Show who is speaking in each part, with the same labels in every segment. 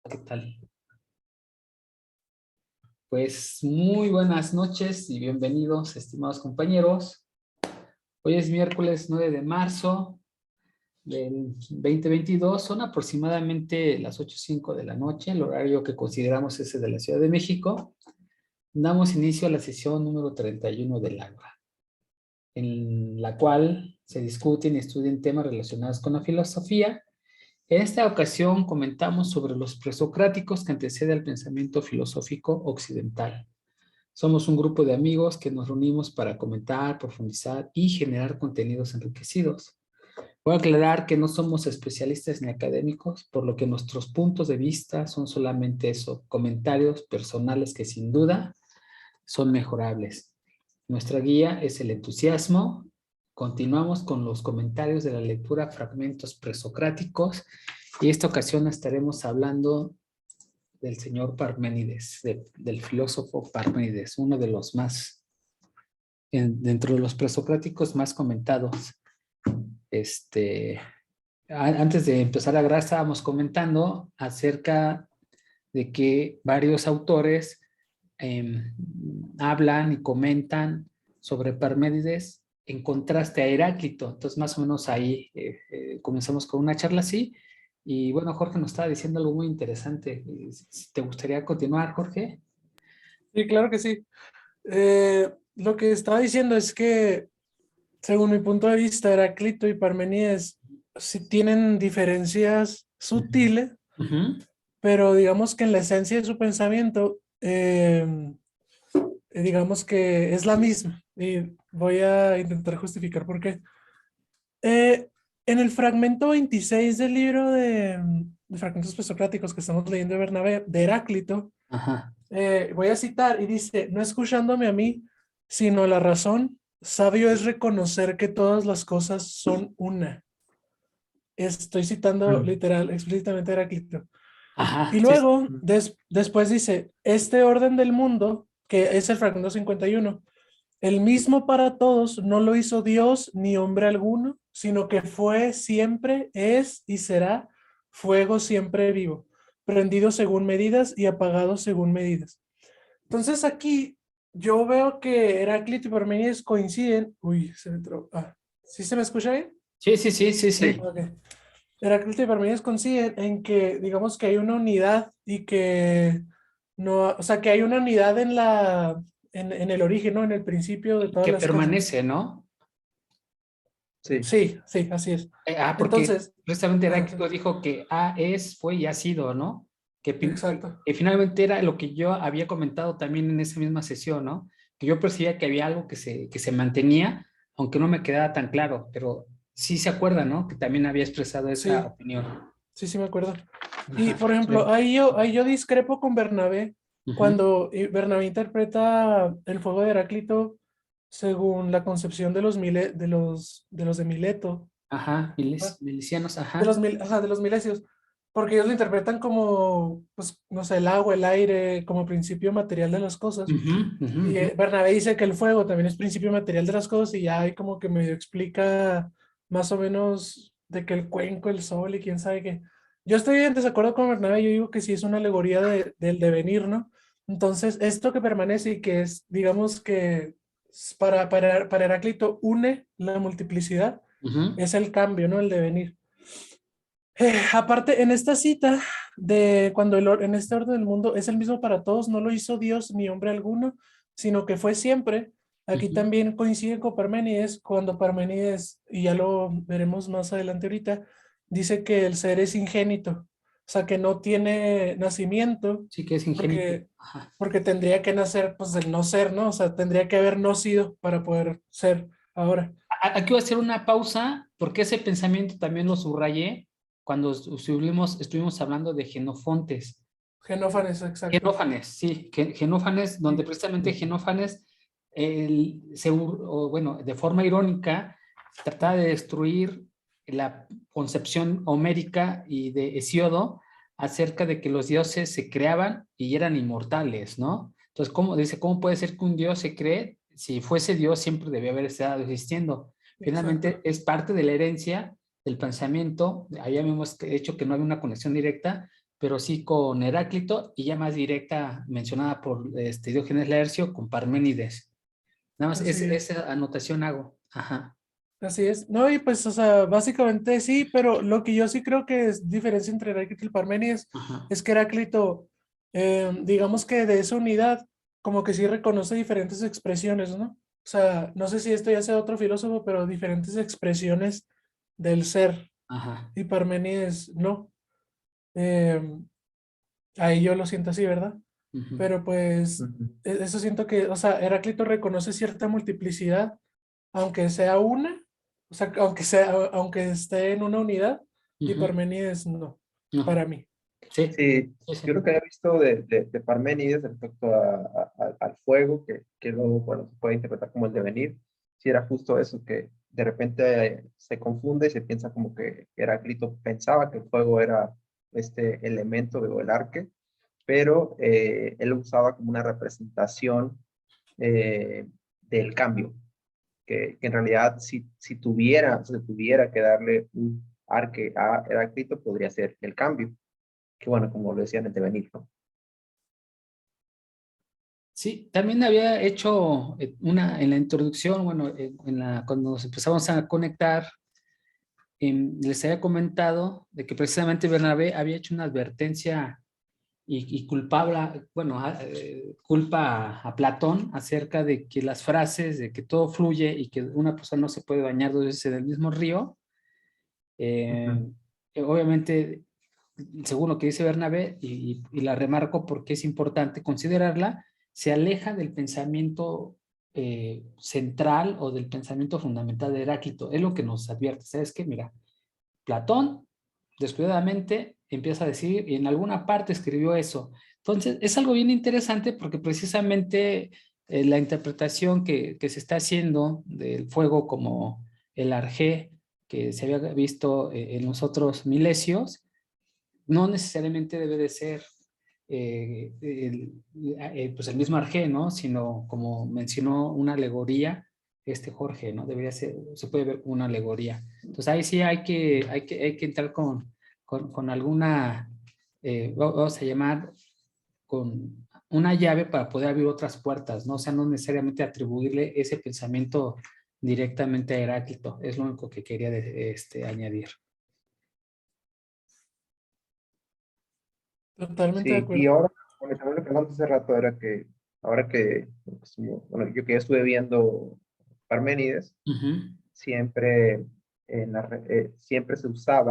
Speaker 1: ¿Qué tal? Pues muy buenas noches y bienvenidos, estimados compañeros. Hoy es miércoles 9 de marzo del 2022. Son aproximadamente las 8:05 de la noche, el horario que consideramos ese de la Ciudad de México. Damos inicio a la sesión número 31 del Ágora, en la cual se discuten y estudian temas relacionados con la filosofía. En esta ocasión comentamos sobre los presocráticos que antecede al pensamiento filosófico occidental. Somos un grupo de amigos que nos reunimos para comentar, profundizar y generar contenidos enriquecidos. Voy a aclarar que no somos especialistas ni académicos, por lo que nuestros puntos de vista son solamente eso, comentarios personales que sin duda son mejorables. Nuestra guía es el entusiasmo. Continuamos con los comentarios de la lectura Fragmentos Presocráticos y esta ocasión estaremos hablando del señor Parménides, del filósofo Parménides, uno de los más, dentro de los presocráticos más comentados. Antes de empezar a grabar, estábamos comentando acerca de que varios autores hablan y comentan sobre Parménides en contraste a Heráclito. Entonces, más o menos ahí comenzamos con una charla así. Y bueno, Jorge nos estaba diciendo algo muy interesante. ¿Te gustaría continuar, Jorge?
Speaker 2: Sí, claro que sí. Lo que estaba diciendo es que, según mi punto de vista, Heráclito y Parmenides sí tienen diferencias sutiles, pero digamos que en la esencia de su pensamiento, digamos que es la misma. Y voy a intentar justificar por qué. En el fragmento 26 del libro de Fragmentos Presocráticos que estamos leyendo de Bernabé, de Heráclito,
Speaker 1: Ajá.
Speaker 2: voy a citar y dice: no escuchándome a mí, sino a la razón, sabio es reconocer que todas las cosas son una. Estoy citando literal, explícitamente a Heráclito.
Speaker 1: Ajá,
Speaker 2: Y
Speaker 1: sí.
Speaker 2: luego, después dice: este orden del mundo, que es el fragmento 51, el mismo para todos no lo hizo Dios ni hombre alguno, sino que fue, siempre, es y será fuego siempre vivo, prendido según medidas y apagado según medidas. Entonces aquí yo veo que Heráclito y Parménides coinciden. Uy, se me trabó. ¿Sí se me escucha bien?
Speaker 1: Sí, sí, sí, sí, sí.
Speaker 2: Ok. Heráclito y Parménides coinciden en que, digamos, que hay una unidad y que no, o sea, que hay una unidad en el origen, ¿no? En el principio de todas
Speaker 1: Que
Speaker 2: las cosas.
Speaker 1: permanece, ¿no?
Speaker 3: Sí,
Speaker 2: Sí, sí, así es.
Speaker 1: Porque
Speaker 2: Entonces,
Speaker 1: precisamente
Speaker 2: sí,
Speaker 1: Heráclito dijo que es, fue y ha sido, ¿no?
Speaker 2: exacto.
Speaker 1: Que finalmente era lo que yo había comentado también en esa misma sesión, ¿no? Que yo percibía que había algo que se mantenía, aunque no me quedaba tan claro, pero sí se acuerda, ¿no? Que también había expresado esa
Speaker 2: Sí,
Speaker 1: opinión.
Speaker 2: sí, sí me acuerdo. Y,
Speaker 1: Ajá,
Speaker 2: por ejemplo,
Speaker 1: sí.
Speaker 2: ahí yo discrepo con Bernabé
Speaker 1: Ujú.
Speaker 2: cuando Bernabé interpreta el fuego de Heráclito según la concepción de los de Mileto,
Speaker 1: Ajá,
Speaker 2: ¿va?
Speaker 1: milicianos,
Speaker 2: De
Speaker 1: ajá.
Speaker 2: los, de los milesios, porque ellos lo interpretan como, pues, no sé, el agua, el aire, como principio material de las cosas.
Speaker 1: Ujú, ujú,
Speaker 2: Y
Speaker 1: ujú.
Speaker 2: Bernabé dice que el fuego también es principio material de las cosas y ya hay como que medio explica más o menos de que el cuenco, el sol y quién sabe qué. Yo estoy en desacuerdo con Bernabé, yo digo que sí es una alegoría del devenir, ¿no? Entonces, esto que permanece y que es, digamos que para Heráclito une la multiplicidad,
Speaker 1: Ujú.
Speaker 2: es el cambio, ¿no? El devenir. Aparte, en esta cita de cuando en este orden del mundo es el mismo para todos, no lo hizo Dios ni hombre alguno, sino que fue siempre. Aquí
Speaker 1: Ujú.
Speaker 2: también coincide con Parménides, cuando Parménides, y ya lo veremos más adelante ahorita, dice que el ser es ingénito, o sea, que no tiene nacimiento,
Speaker 1: Sí que es ingénito.
Speaker 2: porque,
Speaker 1: Ajá.
Speaker 2: porque tendría que nacer, pues, del no ser, ¿no? O sea, tendría que haber no sido para poder ser ahora.
Speaker 1: Aquí voy a hacer una pausa porque ese pensamiento también lo subrayé cuando estuvimos hablando de Genofontes.
Speaker 2: Genófanes, exacto.
Speaker 1: Genófanes, sí, Genófanes, donde
Speaker 2: Sí,
Speaker 1: precisamente Genófanes, bueno, de forma irónica, trataba de destruir la concepción homérica y de Hesíodo acerca de que los dioses se creaban y eran inmortales, ¿no? Entonces, ¿cómo puede ser que un dios se cree? Si fuese Dios, siempre debió haber estado existiendo. Finalmente,
Speaker 2: exacto.
Speaker 1: es parte de la herencia del pensamiento. Habíamos hecho que no había una conexión directa, pero sí con Heráclito y ya más directa mencionada por Diógenes Laercio con Parménides. Nada más
Speaker 2: Así es.
Speaker 1: esa anotación hago. Ajá.
Speaker 2: Así es. No, y pues, o sea, básicamente sí, pero lo que yo sí creo que es diferencia entre Heráclito y Parménides
Speaker 1: Ajá.
Speaker 2: es que Heráclito, digamos que de esa unidad, como que sí reconoce diferentes expresiones, ¿no? O sea, no sé si esto ya sea otro filósofo, pero diferentes expresiones del ser,
Speaker 1: Ajá.
Speaker 2: y Parménides no. Eh, Ahí yo lo siento así, ¿verdad?
Speaker 1: Ujú.
Speaker 2: Pero pues,
Speaker 3: Ujú.
Speaker 2: eso siento que, o sea, Heráclito reconoce cierta multiplicidad, aunque sea una, o sea, aunque esté en una unidad, y
Speaker 1: Ujú.
Speaker 2: Parménides no,
Speaker 1: No.
Speaker 2: para mí.
Speaker 1: Sí,
Speaker 3: Sí,
Speaker 1: sí, sí.
Speaker 3: yo lo que había visto de Parménides respecto al fuego, que luego, bueno, se puede interpretar como el devenir, si era justo eso, que de repente se confunde y se piensa como que Heráclito pensaba que el fuego era este elemento o el arque, pero él lo usaba como una representación eh, del cambio, que en realidad si se tuviera que darle un arque a Heráclito, podría ser el cambio, que bueno, como lo decían, el devenir, ¿no?
Speaker 1: Sí, también había hecho en la introducción, bueno, cuando nos empezamos a conectar, les había comentado de que precisamente Bernabé había hecho una advertencia y culpable, bueno, culpa a Platón acerca de que las frases de que todo fluye y que una persona no se puede bañar dos veces en el mismo río,
Speaker 3: Ujú.
Speaker 1: obviamente, según lo que dice Bernabé, y la remarco porque es importante considerarla, se aleja del pensamiento central o del pensamiento fundamental de Heráclito. Es lo que nos advierte. ¿Sabes qué? Mira, Platón, descuidadamente, empieza a decir, y en alguna parte escribió eso. Entonces, es algo bien interesante porque precisamente la interpretación que se está haciendo del fuego como el arjé que se había visto en los otros milesios, no necesariamente debe de ser pues el mismo arjé, ¿no? Sino como mencionó una alegoría, Jorge, ¿no? Debería ser, se puede ver como una alegoría. Entonces ahí sí hay que entrar con alguna, vamos a llamar, con una llave para poder abrir otras puertas, ¿no? O sea, no necesariamente atribuirle ese pensamiento directamente a Heráclito. Es lo único que quería añadir.
Speaker 2: Totalmente de
Speaker 3: Sí, y
Speaker 2: acuerdo.
Speaker 3: ahora, bueno, también lo que hablamos hace rato era que, ahora que, pues, bueno, yo que ya estuve viendo Parménides,
Speaker 1: Ujú.
Speaker 3: siempre, siempre se usa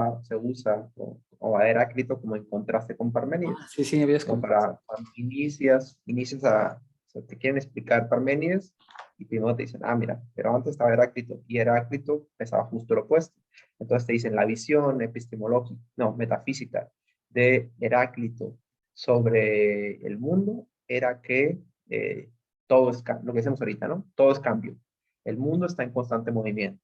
Speaker 3: o a Heráclito como en contraste con
Speaker 1: Ah,
Speaker 3: Parménides,
Speaker 1: sí, sí, habías
Speaker 3: como
Speaker 1: comentado.
Speaker 3: para cuando inicias o sea, te quieren explicar Parménides y primero te dicen, ah, mira, pero antes estaba Heráclito y Heráclito pensaba justo lo opuesto. Entonces te dicen la visión epistemológica, no, metafísica de Heráclito sobre el mundo era que todo es lo que decimos ahorita, ¿no? Todo es cambio. El mundo está en constante movimiento.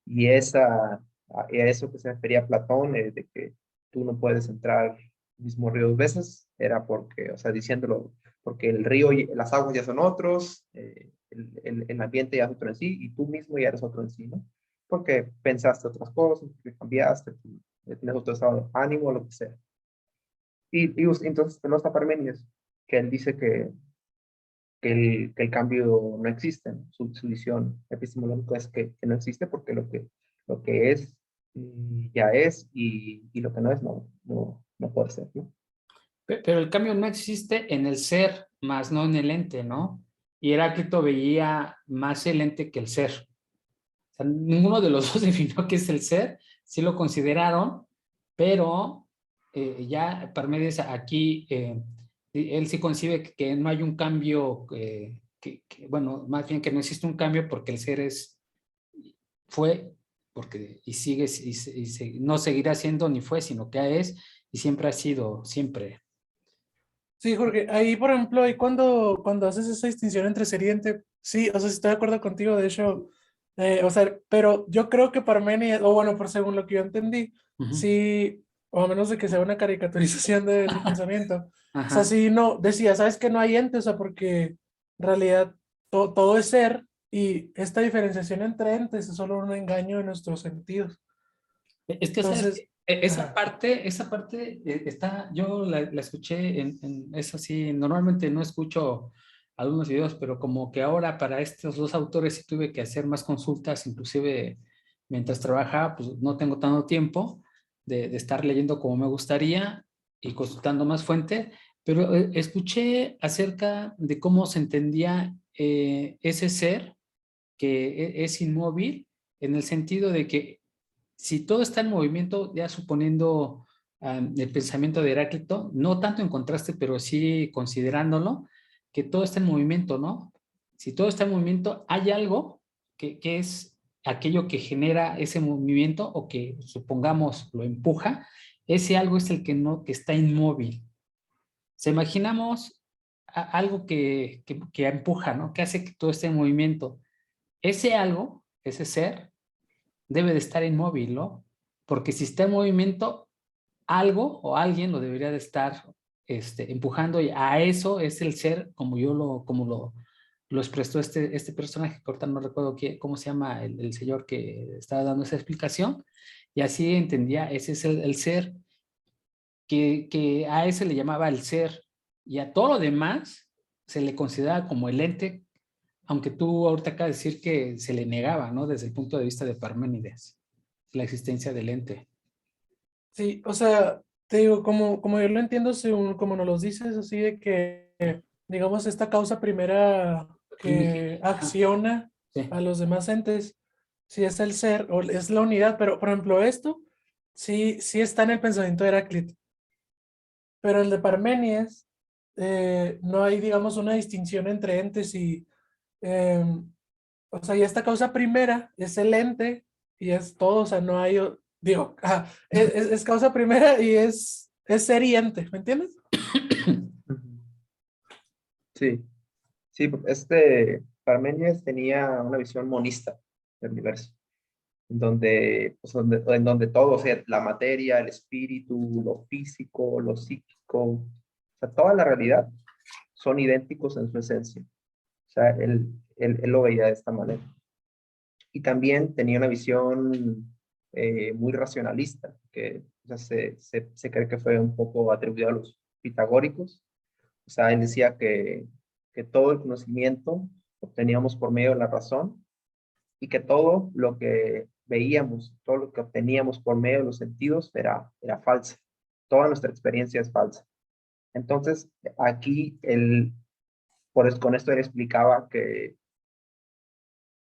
Speaker 3: Y a eso que se refería Platón, de que tú no puedes entrar al mismo río dos veces, era porque, o sea, diciéndolo, porque el río, las aguas ya son otros, el ambiente ya es otro en sí, y tú mismo ya eres otro en sí, ¿no? Porque pensaste otras cosas, porque cambiaste, tienes otro estado de ánimo, lo que sea. Entonces tenemos a Parménides, que él dice que el cambio no existe, ¿no? Su visión epistemológica es que no existe porque lo que es ya es y lo que no es no puede ser, ¿no?
Speaker 1: Pero el cambio no existe en el ser, más no en el ente, ¿no? Y Heráclito veía más el ente que el ser. O sea, ninguno de los dos definió qué es el ser, sí lo consideraron, pero ya Parménides aquí, él sí concibe que no hay un cambio, bueno, más bien que no existe un cambio porque el ser fue, porque y sigue, no seguirá siendo ni fue, sino que es y siempre ha sido, siempre.
Speaker 2: Sí, Jorge, ahí por ejemplo, ahí cuando haces esa distinción entre ser y ente, sí, o sea, sí estoy de acuerdo contigo, de hecho, o sea, pero yo creo que Parménides, o bueno, por según lo que yo entendí,
Speaker 1: Ujú.
Speaker 2: sí, o a menos de que sea una caricaturización de su pensamiento, o sea,
Speaker 1: Ajá.
Speaker 2: sí, no, decía, sabes que no hay ente, o sea, porque en realidad todo es ser y esta diferenciación entre entes es solo un engaño de nuestros sentidos.
Speaker 1: Es que, ¿sabes
Speaker 2: Entonces,
Speaker 1: qué? Esa parte está, yo la escuché es así, normalmente no escucho algunos videos, pero como que ahora para estos dos autores sí tuve que hacer más consultas, inclusive mientras trabajaba, pues no tengo tanto tiempo de estar leyendo como me gustaría y consultando más fuentes, pero escuché acerca de cómo se entendía ese ser que es inmóvil en el sentido de que si todo está en movimiento, ya suponiendo el pensamiento de Heráclito, no tanto en contraste, pero sí considerándolo, que todo está en movimiento, ¿no? Si todo está en movimiento, hay algo que es aquello que genera ese movimiento o que supongamos lo empuja, ese algo es el que no, que está inmóvil. Se imaginamos algo que empuja, ¿no? Que hace que todo esté en movimiento. Ese algo, ese ser, debe de estar inmóvil, ¿no? Porque si está en movimiento, algo o alguien lo debería de estar empujando y a eso es el ser como lo expresó este personaje, corta no recuerdo cómo se llama el señor que estaba dando esa explicación, y así entendía, ese es el ser, que a ese le llamaba el ser, y a todo lo demás se le considera como el ente, aunque tú ahorita acabas de decir que se le negaba, ¿no? Desde el punto de vista de Parménides, la existencia del ente.
Speaker 2: Sí, o sea, te digo, como yo lo entiendo, según como nos lo dices, así de que, digamos, esta causa primera que acciona
Speaker 1: Sí.
Speaker 2: a los demás entes, sí es el ser o es la unidad, pero por ejemplo esto, sí está en el pensamiento de Heráclito, pero el de Parménides, no hay, digamos, una distinción entre entes y, o sea, y esta causa primera es el ente y es todo, o sea, no hay, digo, es causa primera y es ser y ente, ¿me entiendes?
Speaker 3: Ujú. Sí, sí, Parménides tenía una visión monista del universo, en donde todo, o sea, la materia, el espíritu, lo físico, lo psíquico, o sea, toda la realidad son idénticos en su esencia. O sea, él lo veía de esta manera. Y también tenía una visión muy racionalista, que o sea, se cree que fue un poco atribuido a los pitagóricos. O sea, él decía que todo el conocimiento obteníamos por medio de la razón y que todo lo que veíamos, todo lo que obteníamos por medio de los sentidos era falso. Toda nuestra experiencia es falsa. Entonces, aquí con esto él explicaba que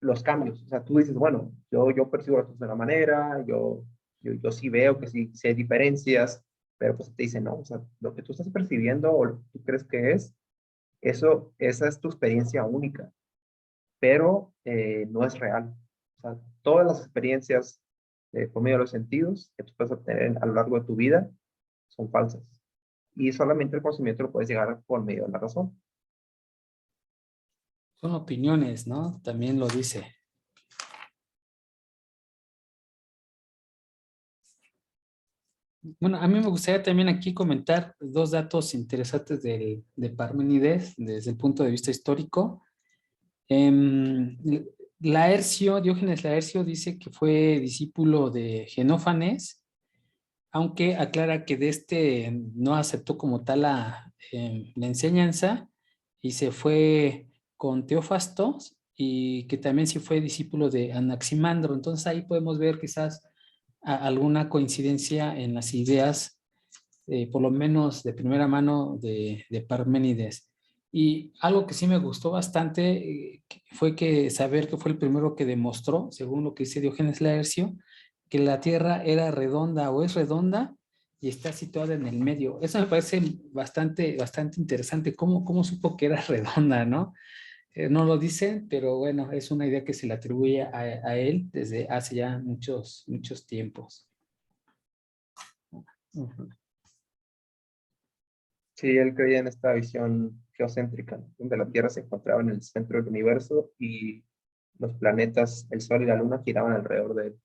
Speaker 3: los cambios, o sea, tú dices, bueno, yo percibo las cosas de una manera, yo sí veo que sí hay diferencias, pero pues te dicen, no, o sea, lo que tú estás percibiendo o lo que tú crees que es, esa es tu experiencia única, pero no es real. O sea, todas las experiencias por medio de los sentidos que tú puedes obtener a lo largo de tu vida son falsas. Y solamente el conocimiento lo puedes llegar por medio de la razón.
Speaker 1: Son opiniones, ¿no? También lo dice. Bueno, a mí me gustaría también aquí comentar dos datos interesantes de Parménides desde el punto de vista histórico. Em, Diógenes Laercio dice que fue discípulo de Genófanes, aunque aclara que de no aceptó como tal la enseñanza y se fue con Teófasto y que también sí fue discípulo de Anaximandro. Entonces ahí podemos ver quizás alguna coincidencia en las ideas, por lo menos de primera mano de Parménides. Y algo que sí me gustó bastante fue que saber que fue el primero que demostró, según lo que dice Diógenes Laercio, que la Tierra era redonda o es redonda y está situada en el medio. Eso me parece bastante interesante. ¿Cómo supo que era redonda, no? No lo dice, pero bueno, es una idea que se le atribuye a él desde hace ya muchos tiempos.
Speaker 3: Ujú. Sí, él creía en esta visión geocéntrica, donde la Tierra se encontraba en el centro del universo y los planetas, el Sol y la Luna giraban alrededor de él.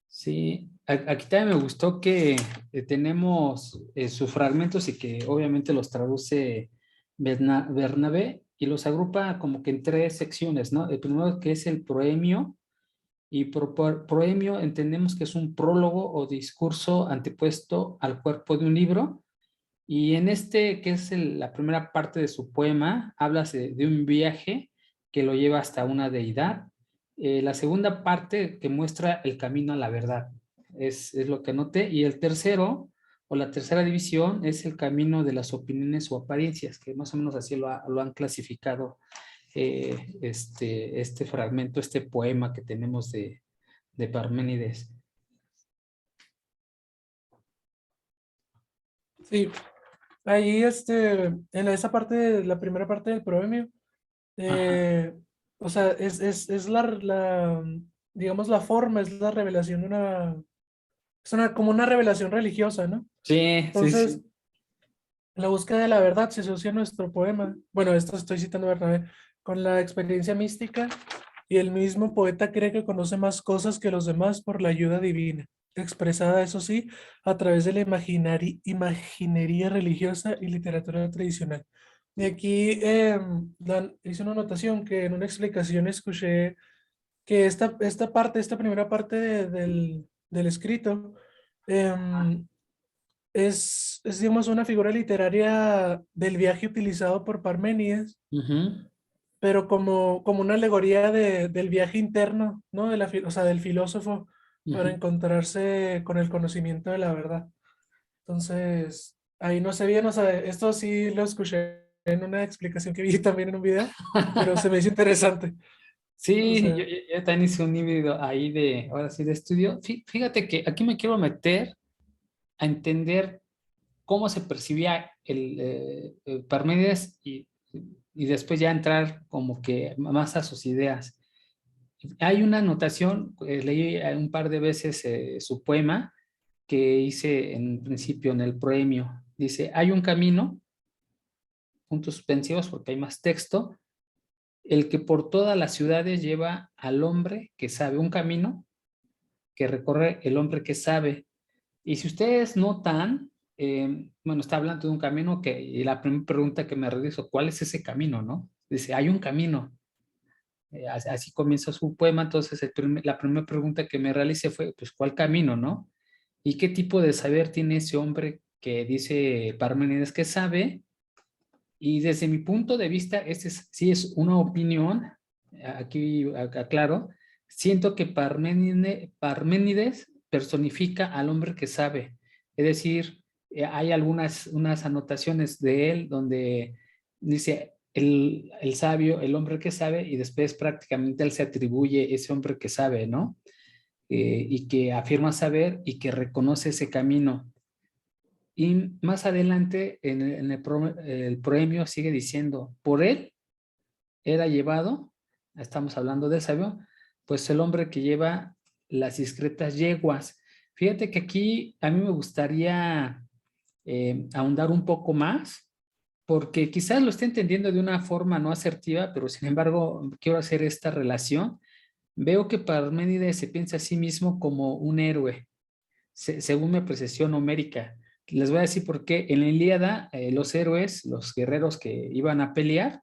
Speaker 1: Sí, aquí también me gustó que tenemos sus fragmentos y que obviamente los traduce Bernabé y los agrupa como que en tres secciones, ¿no? El primero que es el proemio, y proemio entendemos que es un prólogo o discurso antepuesto al cuerpo de un libro. Y en este, que es la primera parte de su poema, habla de un viaje que lo lleva hasta una deidad. La segunda parte que muestra el camino a la verdad, es lo que anoté. Y el tercero, o la tercera división, es el camino de las opiniones o apariencias, que más o menos así lo han clasificado este fragmento, este poema que tenemos de Parménides.
Speaker 2: Sí, ahí en esa parte, la primera parte del proemio,
Speaker 1: Ajá.
Speaker 2: o sea, es digamos, la forma, es la revelación de como una revelación religiosa, ¿no?
Speaker 1: Sí, sí,
Speaker 2: Entonces,
Speaker 1: sí.
Speaker 2: la búsqueda de la verdad se asocia a nuestro poema. Bueno, esto estoy citando a Bernabé, con la experiencia mística, y el mismo poeta cree que conoce más cosas que los demás por la ayuda divina, expresada, eso sí, a través de la imaginería religiosa y literatura tradicional. Y aquí hice una anotación que en una explicación escuché que esta primera parte del escrito, em, digamos, una figura literaria del viaje utilizado por Parménides,
Speaker 1: Ujú,
Speaker 2: pero como una alegoría del viaje interno, ¿no? O sea, del filósofo para
Speaker 1: ujú.
Speaker 2: encontrarse con el conocimiento de la verdad. Entonces, ahí no sé bien, o sea, esto sí lo escuché en una explicación que vi también en un video, pero se me hizo interesante. O
Speaker 1: Sí,
Speaker 2: sea,
Speaker 1: yo también hice un híbrido ahí ahora sí, de estudio. Fíjate que aquí me quiero meter a entender cómo se percibía el Parménides y después ya entrar como que más a sus ideas. Hay una anotación, leí un par de veces su poema que hice en principio en el proemio. Dice, hay un camino, puntos suspensivos porque hay más texto, el que por todas las ciudades lleva al hombre que sabe, un camino que recorre el hombre que sabe. Y si ustedes notan, bueno, está hablando de un camino y la primera pregunta que me realizo, ¿cuál es ese camino, no? Dice, hay un camino. Así comienza su poema, entonces la primera pregunta que me realicé fue, pues, ¿cuál camino, no? ¿Y qué tipo de saber tiene ese hombre que dice Parménides que sabe? Y desde mi punto de vista, sí es una opinión, aquí aclaro, siento que Parménides personifica al hombre que sabe. Es decir, hay unas anotaciones de él donde dice el sabio, el hombre que sabe, y después prácticamente él se atribuye ese hombre que sabe, ¿no? Y que afirma saber y que reconoce ese camino. Y más adelante el proemio sigue diciendo, por él era llevado, estamos hablando del sabio, pues el hombre que lleva las discretas yeguas. Fíjate que aquí a mí me gustaría ahondar un poco más, porque quizás lo esté entendiendo de una forma no asertiva, pero sin embargo quiero hacer esta relación. Veo que Parménides se piensa a sí mismo como un héroe, según mi apreciación homérica. Les voy a decir por qué. En la Ilíada, los héroes, los guerreros que iban a pelear,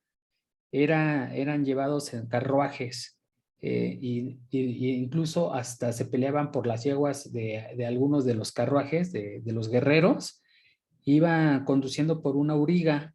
Speaker 1: eran llevados en carruajes y incluso hasta se peleaban por las yeguas de algunos de los carruajes de los guerreros. Iban conduciendo por una auriga.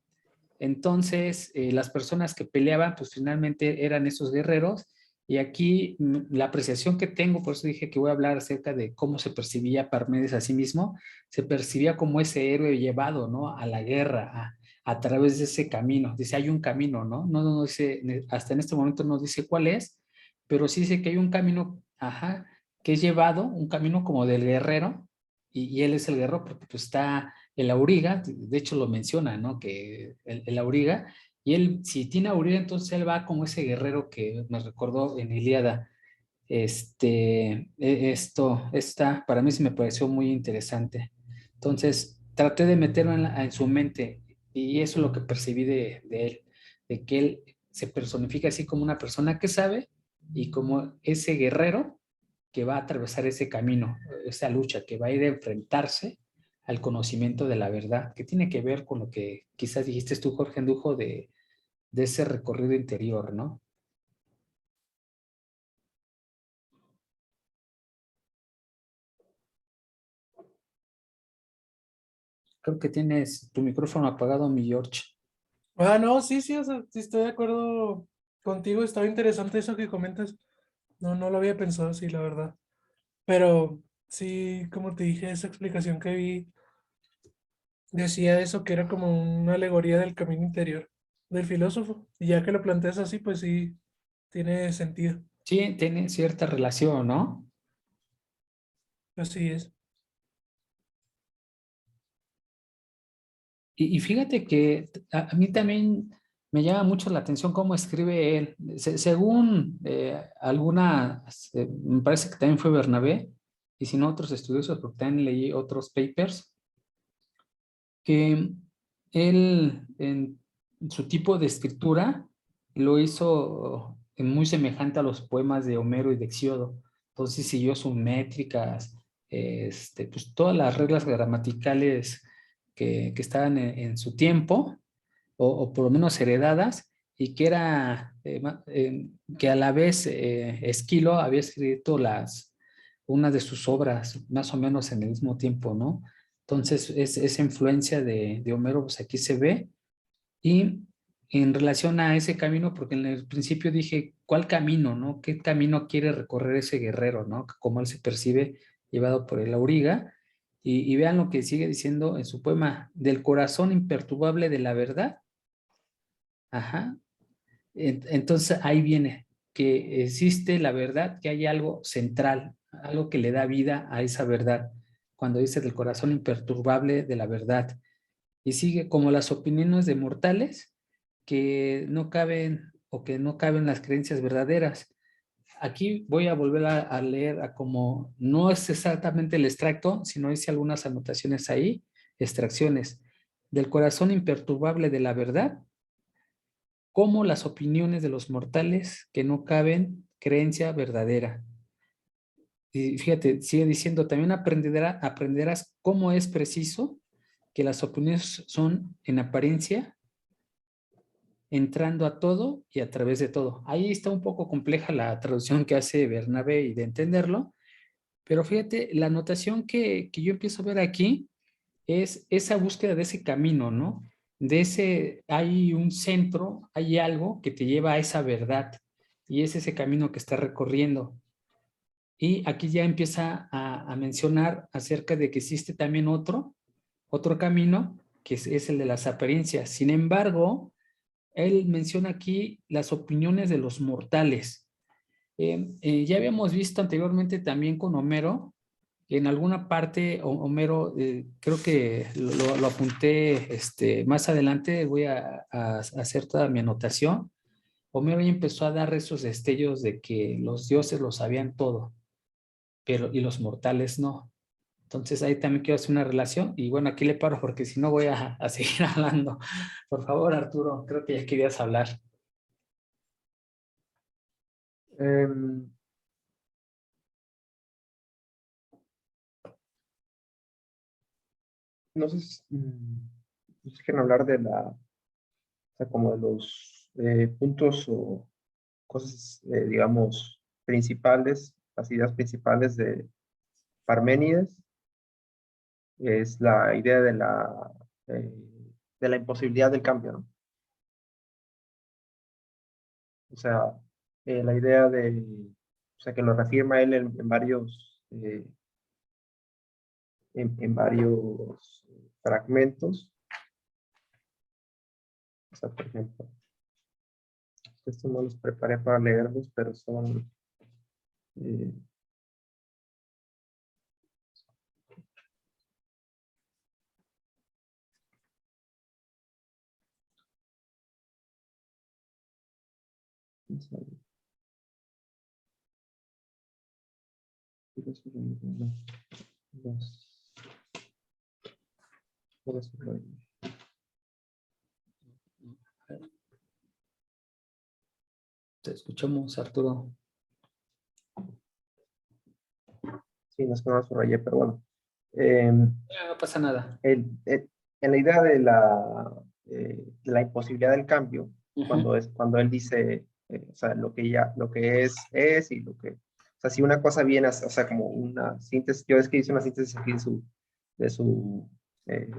Speaker 1: Entonces, las personas que peleaban, pues finalmente eran esos guerreros. Y aquí la apreciación que tengo, por eso dije que voy a hablar acerca de cómo se percibía Parménides a sí mismo, se percibía como ese héroe llevado, ¿no? A la guerra, a través de ese camino. Dice, hay un camino, ¿no? No dice, hasta en este momento no dice cuál es, pero sí dice que hay un camino, ajá, que es llevado, un camino como del guerrero, y él es el guerrero porque pues está el auriga, de hecho lo menciona, ¿no? Que el auriga, y él, si tiene auriga, entonces él va como ese guerrero que me recordó en Ilíada. Esta, para mí se me pareció muy interesante. Entonces, traté de meterlo en su mente, y eso es lo que percibí de él, de que él se personifica así como una persona que sabe y como ese guerrero que va a atravesar ese camino, esa lucha, que va a ir a enfrentarse al conocimiento de la verdad, que tiene que ver con lo que quizás dijiste tú, Jorge Endujo, de ese recorrido interior, ¿no? Creo que tienes tu micrófono apagado, mi George.
Speaker 2: Ah, no, sí, sí, o sea, sí estoy de acuerdo contigo. Estaba interesante eso que comentas. No, no lo había pensado así, la verdad. Pero sí, como te dije, esa explicación que vi decía eso, que era como una alegoría del camino interior del filósofo. Y ya que lo planteas así, pues sí, tiene sentido.
Speaker 1: Sí, tiene cierta relación, ¿no?
Speaker 2: Así es.
Speaker 1: Y fíjate que a mí también me llama mucho la atención cómo escribe él. Según algunas, me parece que también fue Bernabé, y si no otros estudiosos, porque también leí otros papers, que él en su tipo de escritura lo hizo muy semejante a los poemas de Homero y de Hesíodo. Entonces siguió sus métricas, pues todas las reglas gramaticales que estaban en su tiempo, o por lo menos heredadas, y que era que a la vez Esquilo había escrito una de sus obras más o menos en el mismo tiempo, ¿no? Entonces, esa influencia de Homero, pues aquí se ve. Y en relación a ese camino, porque en el principio dije, ¿cuál camino, no? ¿Qué camino quiere recorrer ese guerrero, no? Como él se percibe llevado por el auriga. Y vean lo que sigue diciendo en su poema, del corazón imperturbable de la verdad. Ajá. Entonces ahí viene que existe la verdad, que hay algo central, algo que le da vida a esa verdad. Cuando dice del corazón imperturbable de la verdad. Y sigue como las opiniones de mortales que no caben o que no caben las creencias verdaderas. Aquí voy a volver a leer a como no es exactamente el extracto, sino hice algunas anotaciones ahí, extracciones. Del corazón imperturbable de la verdad, como las opiniones de los mortales que no caben creencia verdadera. Y fíjate, sigue diciendo, también aprenderás cómo es preciso que las opiniones son en apariencia, entrando a todo y a través de todo. Ahí está un poco compleja la traducción que hace Bernabé y de entenderlo, pero fíjate, la anotación que yo empiezo a ver aquí es esa búsqueda de ese camino, ¿no? Hay un centro, hay algo que te lleva a esa verdad y es ese camino que está recorriendo. Y aquí ya empieza a mencionar acerca de que existe también otro camino, que es el de las apariencias. Sin embargo, él menciona aquí las opiniones de los mortales. Ya habíamos visto anteriormente también con Homero, en alguna parte, Homero, creo que lo apunté más adelante, voy a hacer toda mi anotación. Homero ya empezó a dar esos destellos de que los dioses lo sabían todo, pero y los mortales no. Entonces ahí también quiero hacer una relación y bueno, aquí le paro porque si no voy a seguir hablando. Por favor, Arturo, creo que ya querías hablar.
Speaker 3: Em, no sé si quieren hablar de o sea, como de los puntos o cosas, digamos, principales, las ideas principales de Parménides. Es la idea eh, de la imposibilidad del cambio, ¿no? O sea, la idea o sea, que lo reafirma él en varios, en varios fragmentos. O sea, por ejemplo, estos no los preparé para leerlos, pero son... eh,
Speaker 1: Te escuchamos, Arturo.
Speaker 3: sí, no es que no lo subrayé, pero bueno.
Speaker 1: No pasa nada.
Speaker 3: En la idea de la imposibilidad del cambio, cuando él dice, o sea, lo que es, y lo que, o sea, si una cosa viene, o sea, como una síntesis, yo es que hice una síntesis aquí de su eh,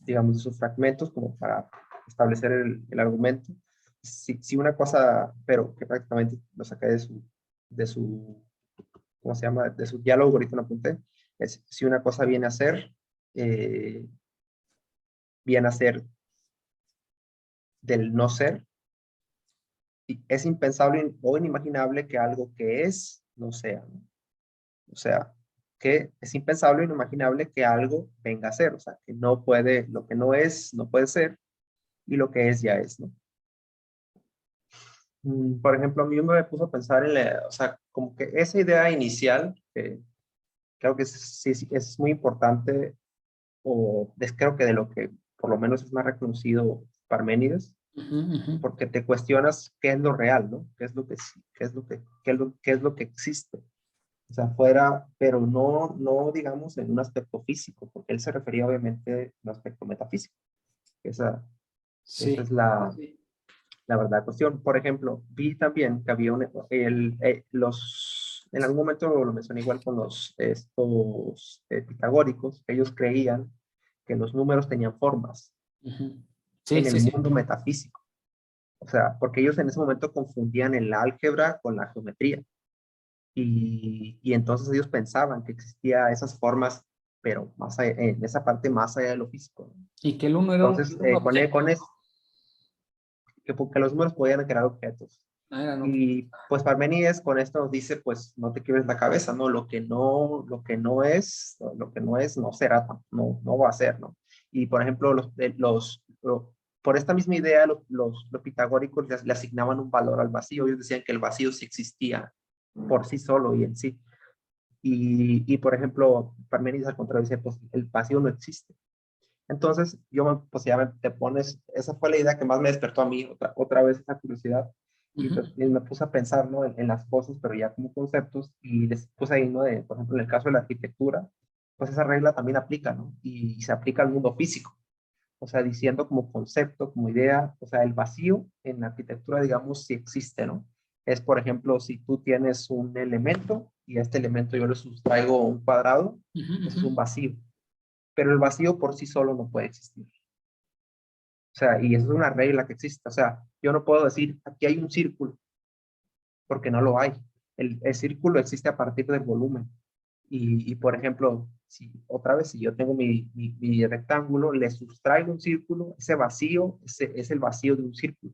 Speaker 3: digamos, de sus fragmentos como para establecer el argumento. Si una cosa, pero que prácticamente lo saqué de su, ¿cómo se llama? De su diálogo, ahorita lo apunté, es si una cosa eh, viene a ser del no ser, y es impensable o inimaginable que algo que es no sea, ¿no? O sea, que es impensable o inimaginable que algo venga a ser, o sea, que no puede, lo que no es, no puede ser, y lo que es, ya es, ¿no? Por ejemplo, a mí me puso a pensar o sea, como que esa idea inicial, que creo que sí, sí, es muy importante, o creo que de lo que por lo menos es más reconocido Parménides,
Speaker 1: Ujú, ujú.
Speaker 3: porque te cuestionas qué es lo real, ¿no? ¿Qué es lo que, qué es lo que existe? O sea, fuera, pero no digamos en un aspecto físico, porque él se refería obviamente a un aspecto metafísico. Esa es
Speaker 1: Sí,
Speaker 3: la verdad cuestión. Por ejemplo, vi también que había en algún momento lo mencioné igual con estos pitagóricos, que ellos creían que los números tenían formas
Speaker 1: ujú. Sí,
Speaker 3: en el
Speaker 1: sí, sí.
Speaker 3: mundo metafísico. O sea, porque ellos en ese momento confundían el álgebra con la geometría. Y entonces ellos pensaban que existía esas formas, pero en esa parte más allá de lo físico, ¿no?
Speaker 1: Y que el uno era
Speaker 3: Entonces,
Speaker 1: un objeto,
Speaker 3: con eso, que los números podían crear objetos.
Speaker 1: no eran objetos.
Speaker 3: Y pues Parmenides con esto nos dice, pues no te quiebres la cabeza, ¿no? Lo que no es, no será, no va a ser, ¿no? Y por ejemplo, por esta misma idea, los pitagóricos le asignaban un valor al vacío. Ellos decían que el vacío sí existía por sí solo y en sí. Y por ejemplo, Parmenides al contrario dice, pues el vacío no existe. Entonces, pues ya te pones, esa fue la idea que más me despertó a mí, otra vez esa curiosidad,
Speaker 1: Ujú.
Speaker 3: y me puse a pensar, ¿no? En las cosas, pero ya como conceptos, y les puse ahí, ¿no? Por ejemplo, en el caso de la arquitectura, pues esa regla también aplica, ¿no? Y se aplica al mundo físico, o sea, diciendo como concepto, como idea, o sea, el vacío en la arquitectura, digamos, sí existe, ¿no? Es, por ejemplo, si tú tienes un elemento y a este elemento yo le sustraigo un cuadrado,
Speaker 1: Ujú,
Speaker 3: eso
Speaker 1: ujú.
Speaker 3: es un vacío, pero el vacío por sí solo no puede existir. O sea, y eso es una regla que existe. O sea, yo no puedo decir, aquí hay un círculo, porque no lo hay. El círculo existe a partir del volumen. Por ejemplo, otra vez, si yo tengo mi rectángulo, le sustraigo un círculo, ese vacío es el vacío de un círculo.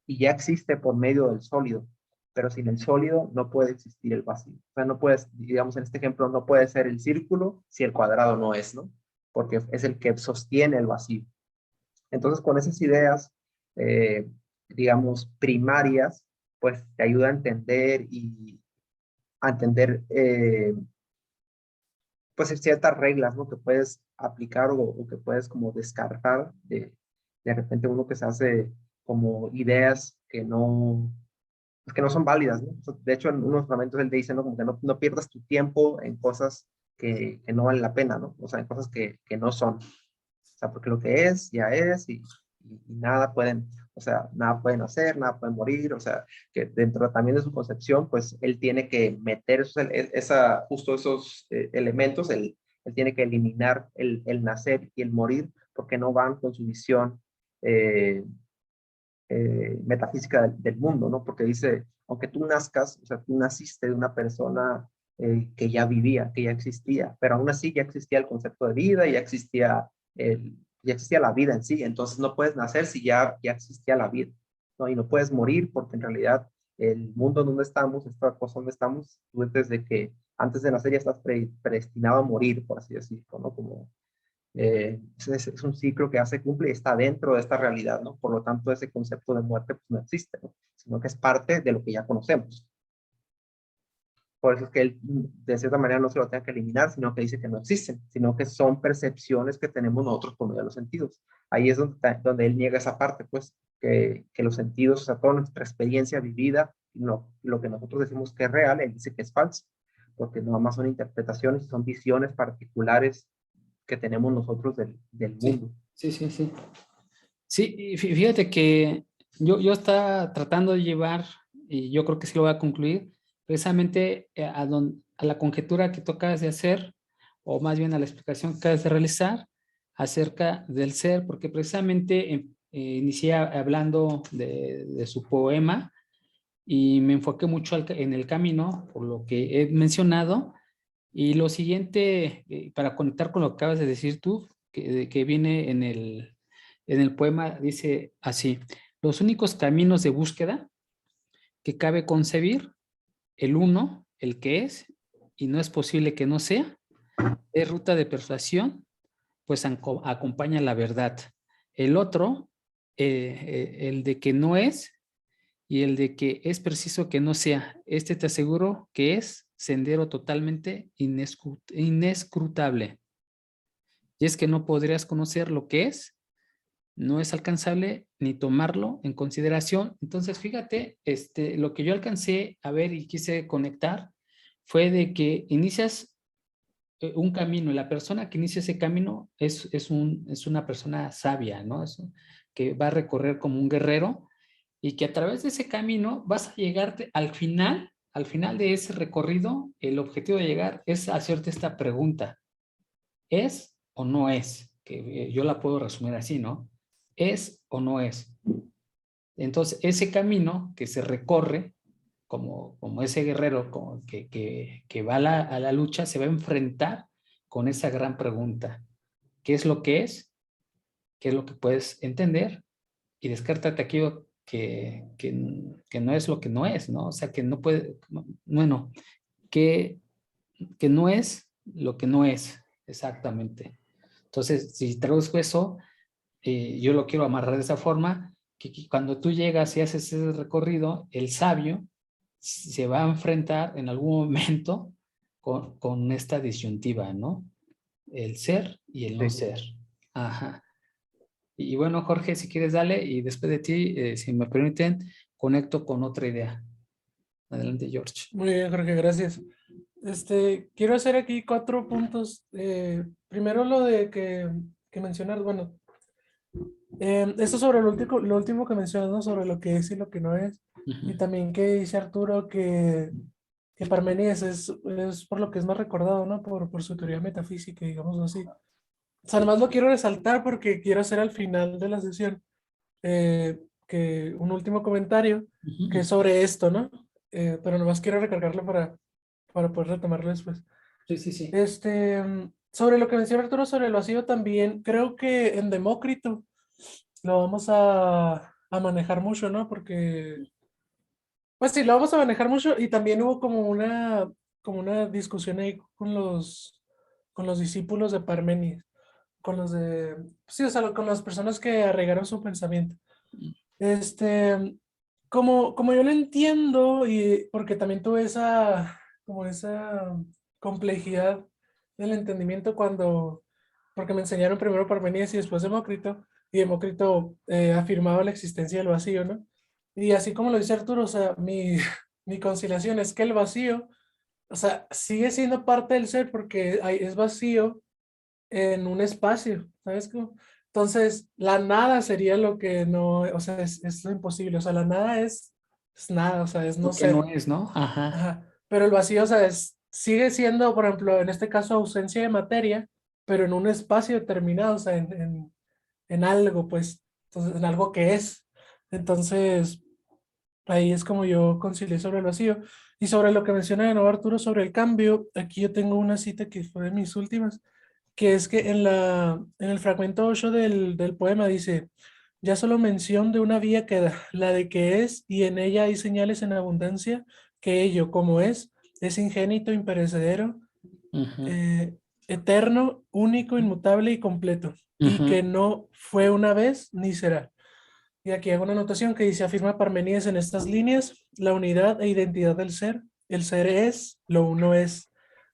Speaker 3: Y ya existe por medio del sólido. Pero sin el sólido no puede existir el vacío. O sea, no puedes, digamos en este ejemplo, no puede ser el círculo si el cuadrado no es, ¿no? Porque es el que sostiene el vacío. Entonces, con esas ideas, eh, digamos, primarias, pues te ayuda a entender pues ciertas reglas, ¿no? Que puedes aplicar o que puedes como descartar de repente uno que se hace como ideas pues, que no son válidas, ¿no? O sea, de hecho, en unos momentos él te dice, ¿no? Como que no pierdas tu tiempo en cosas que no valen la pena, ¿no? O sea, en cosas que no son. O sea, porque lo que es, ya es, y nada pueden, o sea, nada pueden hacer, nada pueden morir, o sea, que dentro también de su concepción, pues él tiene que meter justo esos elementos, él tiene que eliminar el nacer y el morir, porque no van con su visión eh, metafísica del mundo, ¿no? Porque dice, aunque tú nazcas, o sea, tú naciste de una persona que ya vivía, que ya existía, pero aún así ya existía el concepto de vida, ya existía la vida en sí, entonces no puedes nacer si ya existía la vida, ¿no? Y no puedes morir porque en realidad el mundo donde estamos, esta cosa donde estamos, tú desde que antes de nacer ya estás predestinado a morir, por así decirlo, ¿no? Como es un ciclo que hace cumple y está dentro de esta realidad, ¿no? Por lo tanto, ese concepto de muerte pues, no existe, ¿no? Sino que es parte de lo que ya conocemos. Por eso es que él, de cierta manera, no se lo tenga que eliminar, sino que dice que no existen, sino que son percepciones que tenemos nosotros por medio de los sentidos. Ahí es donde él niega esa parte, pues, que los sentidos, o sea, toda nuestra experiencia vivida, lo que nosotros decimos que es real, él dice que es falso, porque nada más son interpretaciones, son visiones particulares que tenemos nosotros del
Speaker 1: Sí,
Speaker 3: mundo.
Speaker 1: sí, sí, sí. Sí, y fíjate que yo estaba tratando de llevar, y yo creo que sí lo voy a concluir, precisamente a la conjetura que tú acabas de hacer, o más bien a la explicación que acabas de realizar, acerca del ser, porque precisamente inicié hablando de su poema y me enfoqué mucho en el camino, por lo que he mencionado. Y lo siguiente, para conectar con lo que acabas de decir tú, que viene en el poema, dice así: los únicos caminos de búsqueda que cabe concebir, el uno, el que es, y no es posible que no sea, es ruta de persuasión, pues acompaña la verdad. El otro, el de que no es, y el de que es preciso que no sea. Este te aseguro que es sendero totalmente inescrutable. Y es que no podrías conocer lo que es, no es alcanzable ni tomarlo en consideración. Entonces, fíjate, lo que yo alcancé a ver y quise conectar fue de que inicias un camino, y la persona que inicia ese camino es una persona sabia, ¿no? Que va a recorrer como un guerrero, y que a través de ese camino vas a llegarte al final de ese recorrido. El objetivo de llegar es hacerte esta pregunta: ¿es o no es? Que yo la puedo resumir así, ¿no? ¿Es o no es? Entonces, ese camino que se recorre, como ese guerrero que va a la lucha, se va a enfrentar con esa gran pregunta: ¿qué es lo que es? ¿Qué es lo que puedes entender? Y descártate aquello que no es lo que no es, ¿no? O sea, que no puede, bueno, que, que no es lo que no es, exactamente. Entonces, si traduzco eso, yo lo quiero amarrar de esa forma, que cuando tú llegas y haces ese recorrido, el sabio se va a enfrentar en algún momento con esta disyuntiva, ¿no? El ser y el no
Speaker 3: Sí.
Speaker 1: ser. Ajá. Y bueno, Jorge, si quieres, dale, y después de ti, si me permiten, conecto con otra idea. Adelante, George.
Speaker 2: Muy bien, Jorge, gracias. Quiero hacer aquí 4 puntos. Primero lo de que mencionar, bueno, esto sobre lo último que mencionas, ¿no? Sobre lo que es y lo que no es. Y
Speaker 1: Ujú.
Speaker 2: también que dice Arturo que Parménides es por lo que es más recordado, ¿no? Por su teoría metafísica, digamos así. O sea, además lo quiero resaltar porque quiero hacer al final de la sesión que un último comentario que
Speaker 1: Ujú.
Speaker 2: es sobre esto, ¿no? Pero nomás quiero recargarlo para poder retomarlo después.
Speaker 1: Sí, sí, sí.
Speaker 2: Sobre lo que menciona Arturo sobre el vacío también, creo que en Demócrito lo vamos a manejar mucho, ¿no? Porque, pues sí, lo vamos a manejar mucho y también hubo como una discusión ahí con los discípulos de Parménides, con los de, sí, o sea, con las personas que arraigaron su pensamiento. Como yo lo entiendo, y porque también tuve como esa complejidad del entendimiento porque me enseñaron primero Parmenides y después Demócrito, y Demócrito afirmaba la existencia del vacío, ¿no? Y así como lo dice Arturo, o sea, mi conciliación es que el vacío, o sea, sigue siendo parte del ser porque es vacío en un espacio, ¿sabes cómo? Entonces, la nada sería lo que no, o sea, es lo imposible, o sea, la nada es nada, o sea, es no
Speaker 1: Lo que no
Speaker 2: ser.
Speaker 1: es, ¿no? Ajá.
Speaker 2: Ajá. Pero el vacío, o sea, sigue siendo, por ejemplo, en este caso, ausencia de materia, pero en un espacio determinado, o sea, en algo, pues, entonces, en algo que es. Entonces, ahí es como yo concilié sobre el vacío. Y sobre lo que menciona de nuevo Arturo sobre el cambio, aquí yo tengo una cita que fue de mis últimas, que es que en el fragmento 8 del poema dice: ya solo mención de una vía queda, la de que es, y en ella hay señales en abundancia, que ello, como es ingénito, imperecedero,
Speaker 1: Ujú.
Speaker 2: eh, eterno, único, inmutable y completo, y
Speaker 1: Ujú.
Speaker 2: que no fue una vez ni será. Y aquí hago una anotación que dice: afirma Parmenides en estas líneas la unidad e identidad del ser. El ser es, lo uno es.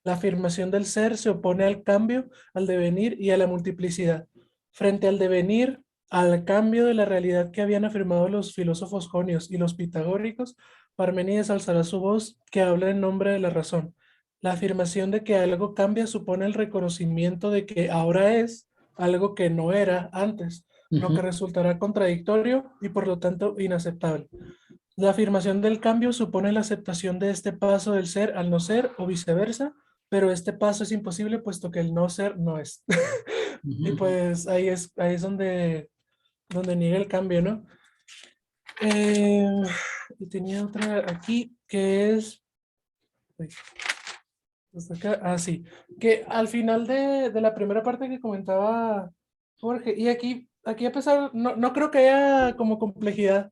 Speaker 2: La afirmación del ser se opone al cambio, al devenir y a la multiplicidad. Frente al devenir, al cambio de la realidad que habían afirmado los filósofos jonios y los pitagóricos, Parmenides alzará su voz que habla en nombre de la razón. La afirmación de que algo cambia supone el reconocimiento de que ahora es algo que no era antes, lo
Speaker 1: Ujú.
Speaker 2: que resultará contradictorio y por lo tanto inaceptable. La afirmación del cambio supone la aceptación de este paso del ser al no ser o viceversa, pero este paso es imposible puesto que el no ser no es. Y pues ahí es donde niega el cambio, ¿no? Y tenía otra aquí que es... uy, hasta acá, sí, que al final de la primera parte que comentaba Jorge, y aquí a pesar, no creo que haya como complejidad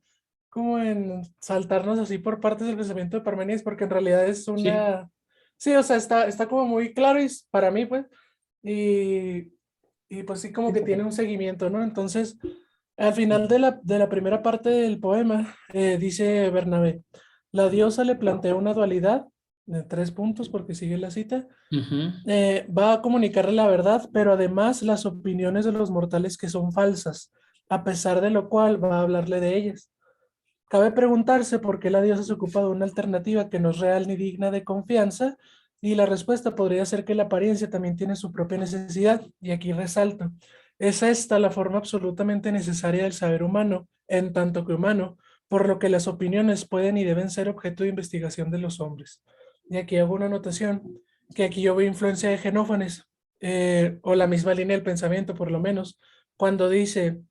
Speaker 2: como en saltarnos así por partes del pensamiento de Parménides, porque en realidad es
Speaker 1: Sí.
Speaker 2: una... Sí, o sea, está como muy claro y para mí, pues, y, y pues sí como que tiene un seguimiento, ¿no? Entonces, al final de la primera parte del poema, dice Bernabé, la diosa le plantea una dualidad de 3 puntos, porque sigue la cita,
Speaker 1: Ujú.
Speaker 2: va a comunicarle la verdad, pero además las opiniones de los mortales que son falsas, a pesar de lo cual va a hablarle de ellas. Cabe preguntarse por qué la diosa se ocupa de una alternativa que no es real ni digna de confianza, y la respuesta podría ser que la apariencia también tiene su propia necesidad, y aquí resalto, es esta la forma absolutamente necesaria del saber humano, en tanto que humano, por lo que las opiniones pueden y deben ser objeto de investigación de los hombres. Y aquí hago una anotación, que aquí yo veo influencia de Genófanes, o la misma línea del pensamiento por lo menos, cuando dice...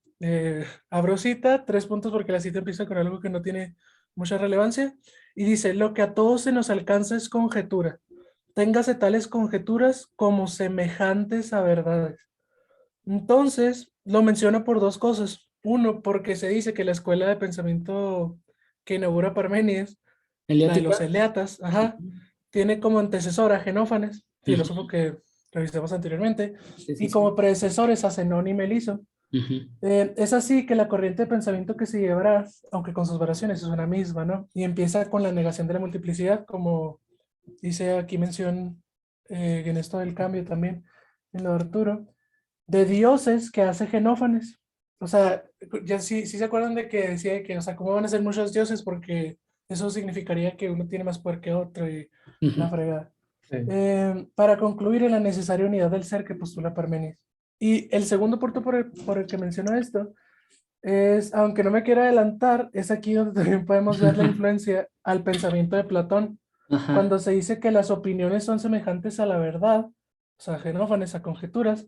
Speaker 2: abro cita, 3 puntos porque la cita empieza con algo que no tiene mucha relevancia, y dice, lo que a todos se nos alcanza es conjetura. Téngase tales conjeturas como semejantes a verdades. Entonces, lo menciona por 2 cosas. Uno, porque se dice que la escuela de pensamiento que inaugura Parménides, la de los
Speaker 1: Eliática.
Speaker 2: eleatas, tiene como antecesor a Genófanes, filósofo
Speaker 1: Ujú.
Speaker 2: que revisamos anteriormente,
Speaker 1: Sí, sí,
Speaker 2: y
Speaker 1: sí.
Speaker 2: como predecesores a Zenón y Meliso.
Speaker 1: Ujú.
Speaker 2: Es así que la corriente de pensamiento que se llevará, aunque con sus variaciones, es una misma, ¿no? Y empieza con la negación de la multiplicidad, como dice aquí mención en esto del cambio también, en lo de Arturo, de dioses que hace Genófanes. O sea, ya sí se acuerdan de que decía que, o sea, ¿cómo van a ser muchos dioses? Porque eso significaría que uno tiene más poder que otro y la
Speaker 1: Ujú.
Speaker 2: fregada.
Speaker 3: Sí.
Speaker 2: Para concluir en la necesaria unidad del ser que postula Parménides. Y el segundo punto por el que menciono esto es, aunque no me quiero adelantar, es aquí donde también podemos ver la influencia al pensamiento de Platón,
Speaker 1: Ajá.
Speaker 2: cuando se dice que las opiniones son semejantes a la verdad, o sea, Genófanes a conjeturas,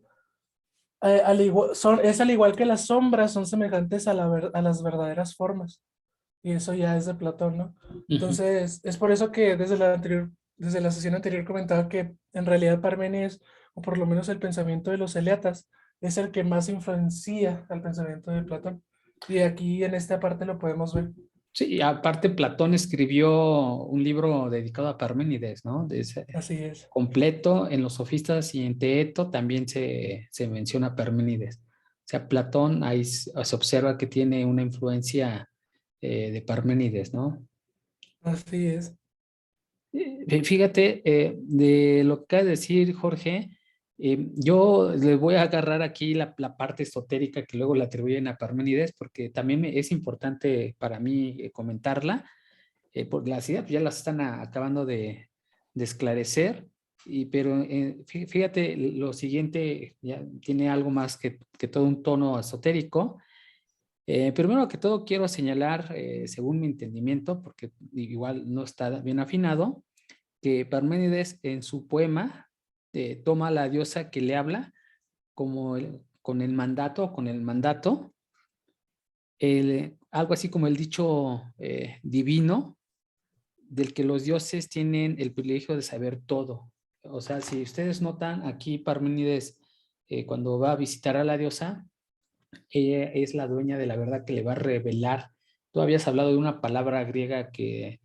Speaker 2: es al igual que las sombras son semejantes a las verdaderas formas, y eso ya es de Platón, ¿no?
Speaker 1: Ujú.
Speaker 2: Entonces, es por eso que desde la sesión anterior comentaba que en realidad Parménides, o por lo menos el pensamiento de los eleatas, es el que más influencia al pensamiento de Platón. Y aquí en esta parte lo podemos ver.
Speaker 1: Sí, y aparte Platón escribió un libro dedicado a Parménides, ¿no?
Speaker 2: Así es.
Speaker 1: Completo en los sofistas y en Teeto también se menciona Parménides. O sea, Platón ahí se observa que tiene una influencia de Parménides, ¿no?
Speaker 2: Así es.
Speaker 1: Fíjate, de lo que acaba de decir Jorge, yo le voy a agarrar aquí la parte esotérica que luego le atribuyen a Parménides, porque también es importante para mí comentarla, porque las ideas ya las están acabando de esclarecer, pero fíjate, lo siguiente ya tiene algo más que todo un tono esotérico. Primero que todo quiero señalar, según mi entendimiento, porque igual no está bien afinado, que Parménides en su poema toma a la diosa que le habla como con el mandato, algo así como el dicho divino del que los dioses tienen el privilegio de saber todo. O sea, si ustedes notan aquí Parménides cuando va a visitar a la diosa, ella es la dueña de la verdad que le va a revelar. Tú habías hablado de una palabra griega que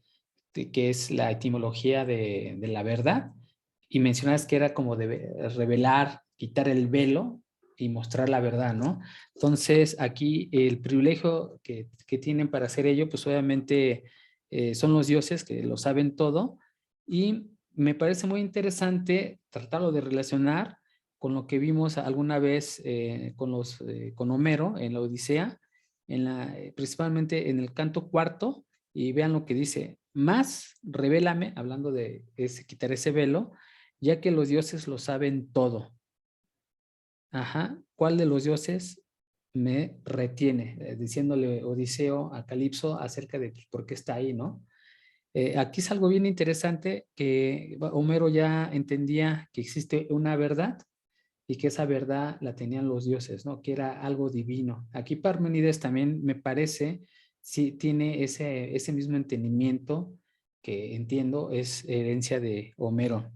Speaker 1: es la etimología de la verdad, y mencionabas que era como de revelar, quitar el velo y mostrar la verdad, ¿no? Entonces, aquí el privilegio que tienen para hacer ello, pues obviamente son los dioses que lo saben todo, y me parece muy interesante tratarlo de relacionar con lo que vimos alguna vez con Homero en la Odisea, principalmente en el canto cuarto, y vean lo que dice, más revélame, hablando de quitar ese velo, ya que los dioses lo saben todo. Ajá, ¿cuál de los dioses me retiene? Diciéndole Odiseo a Calipso acerca de pues, por qué está ahí, ¿no? Aquí es algo bien interesante que Homero ya entendía que existe una verdad y que esa verdad la tenían los dioses, ¿no? Que era algo divino. Aquí Parménides también me parece, sí tiene ese mismo entendimiento que entiendo es herencia de Homero.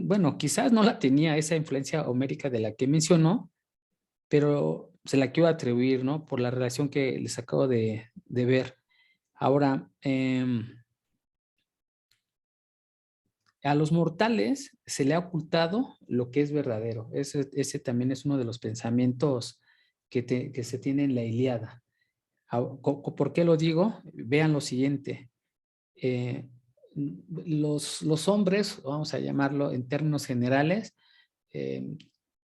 Speaker 1: Bueno, quizás no la tenía esa influencia homérica de la que mencionó, pero se la quiero atribuir, ¿no? Por la relación que les acabo de ver. Ahora, a los mortales se le ha ocultado lo que es verdadero. Ese también es uno de los pensamientos que se tiene en la Ilíada. ¿Por qué lo digo? Vean lo siguiente. Los hombres, vamos a llamarlo en términos generales,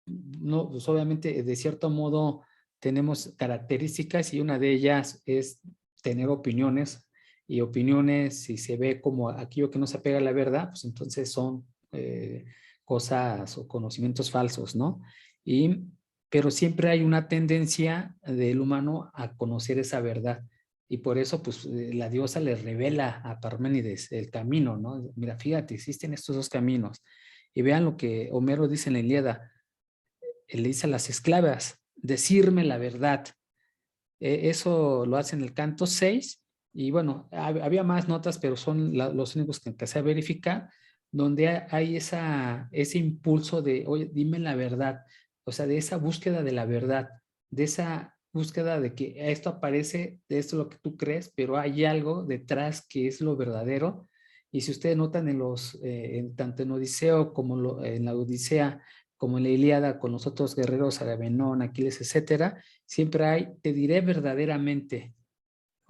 Speaker 1: no, pues obviamente de cierto modo tenemos características y una de ellas es tener opiniones, y opiniones, si se ve como aquello que no se apega a la verdad, pues entonces son cosas o conocimientos falsos, ¿no? Pero siempre hay una tendencia del humano a conocer esa verdad. Y por eso, pues, la diosa le revela a Parménides el camino, ¿no? Mira, fíjate, existen estos dos caminos. Y vean lo que Homero dice en la Ilíada. Él le dice a las esclavas, decirme la verdad. Eso lo hace en el canto 6. Y bueno, había más notas, pero son los únicos que empecé a verificar, donde hay ese impulso de, oye, dime la verdad. O sea, de esa búsqueda de la verdad, de esa búsqueda de que esto aparece, de esto es lo que tú crees, pero hay algo detrás que es lo verdadero. Y si ustedes notan tanto en Odiseo como en la Odisea, como en la Ilíada, con los otros guerreros, Agamenón, Aquiles, etcétera, siempre hay, te diré verdaderamente,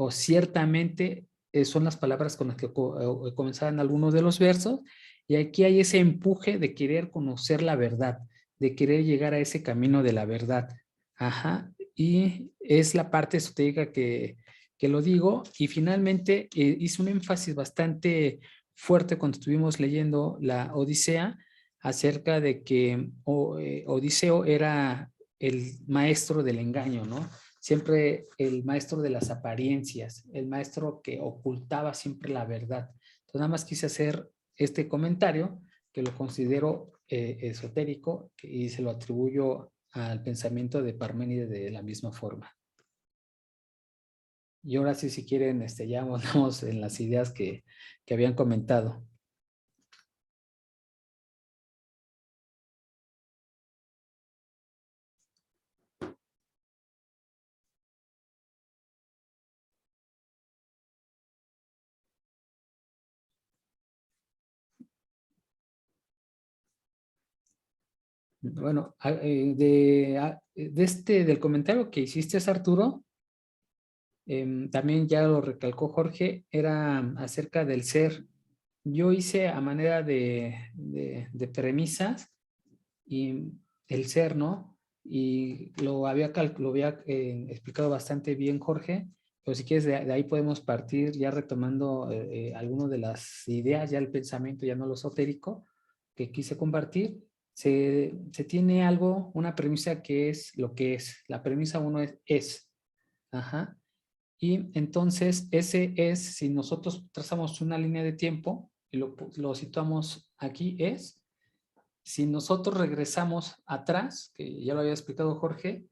Speaker 1: o ciertamente, son las palabras con las que comenzaban algunos de los versos, y aquí hay ese empuje de querer conocer la verdad, de querer llegar a ese camino de la verdad. Ajá, y es la parte esotérica que lo digo, y finalmente hice un énfasis bastante fuerte cuando estuvimos leyendo la Odisea, acerca de que Odiseo era el maestro del engaño, ¿no? Siempre el maestro de las apariencias, el maestro que ocultaba siempre la verdad. Entonces, nada más quise hacer este comentario que lo considero esotérico y se lo atribuyo al pensamiento de Parménides de la misma forma. Y ahora sí, si quieren, ya andamos en las ideas que habían comentado. Bueno, del comentario que hiciste, Arturo, también ya lo recalcó Jorge, era acerca del ser. Yo hice a manera de premisas y el ser, ¿no? Y lo había explicado bastante bien Jorge, pero si quieres de ahí podemos partir ya retomando algunas de las ideas, ya el pensamiento, ya no lo esotérico, que quise compartir. Se tiene algo, una premisa que es lo que es. La premisa uno es. Ajá. Y entonces ese es, si nosotros trazamos una línea de tiempo y lo situamos aquí, es, si nosotros regresamos atrás, que ya lo había explicado Jorge,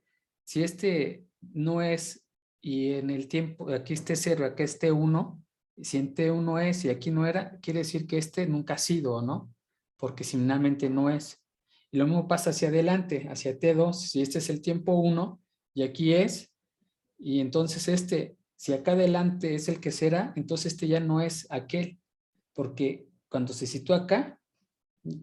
Speaker 1: si este no es y en el tiempo, aquí esté 0, acá esté 1, si en T1 es y aquí no era, quiere decir que este nunca ha sido, ¿no? Porque finalmente no es. Y lo mismo pasa hacia adelante, hacia T2, si este es el tiempo 1 y aquí es, y entonces si acá adelante es el que será, entonces ya no es aquel, porque cuando se sitúa acá,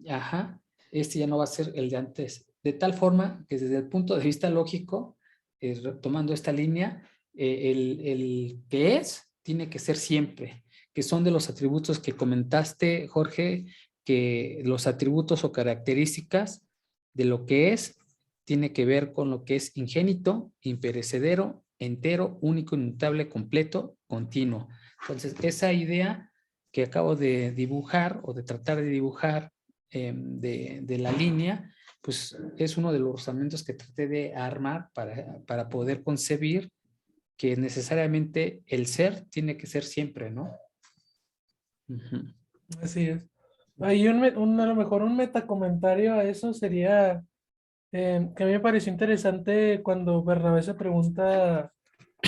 Speaker 1: ajá, ya no va a ser el de antes. De tal forma que desde el punto de vista lógico, retomando esta línea, el que es tiene que ser siempre, que son de los atributos que comentaste, Jorge, que los atributos o características de lo que es tiene que ver con lo que es ingénito, imperecedero, entero, único, inmutable, completo, continuo. Entonces, esa idea que acabo de dibujar o de tratar de dibujar de la línea, pues es uno de los rozamientos que traté de armar para poder concebir que necesariamente el ser tiene que ser siempre, ¿no?
Speaker 2: Así es. Hay a lo mejor un metacomentario a eso sería que a mí me pareció interesante cuando Bernabé se pregunta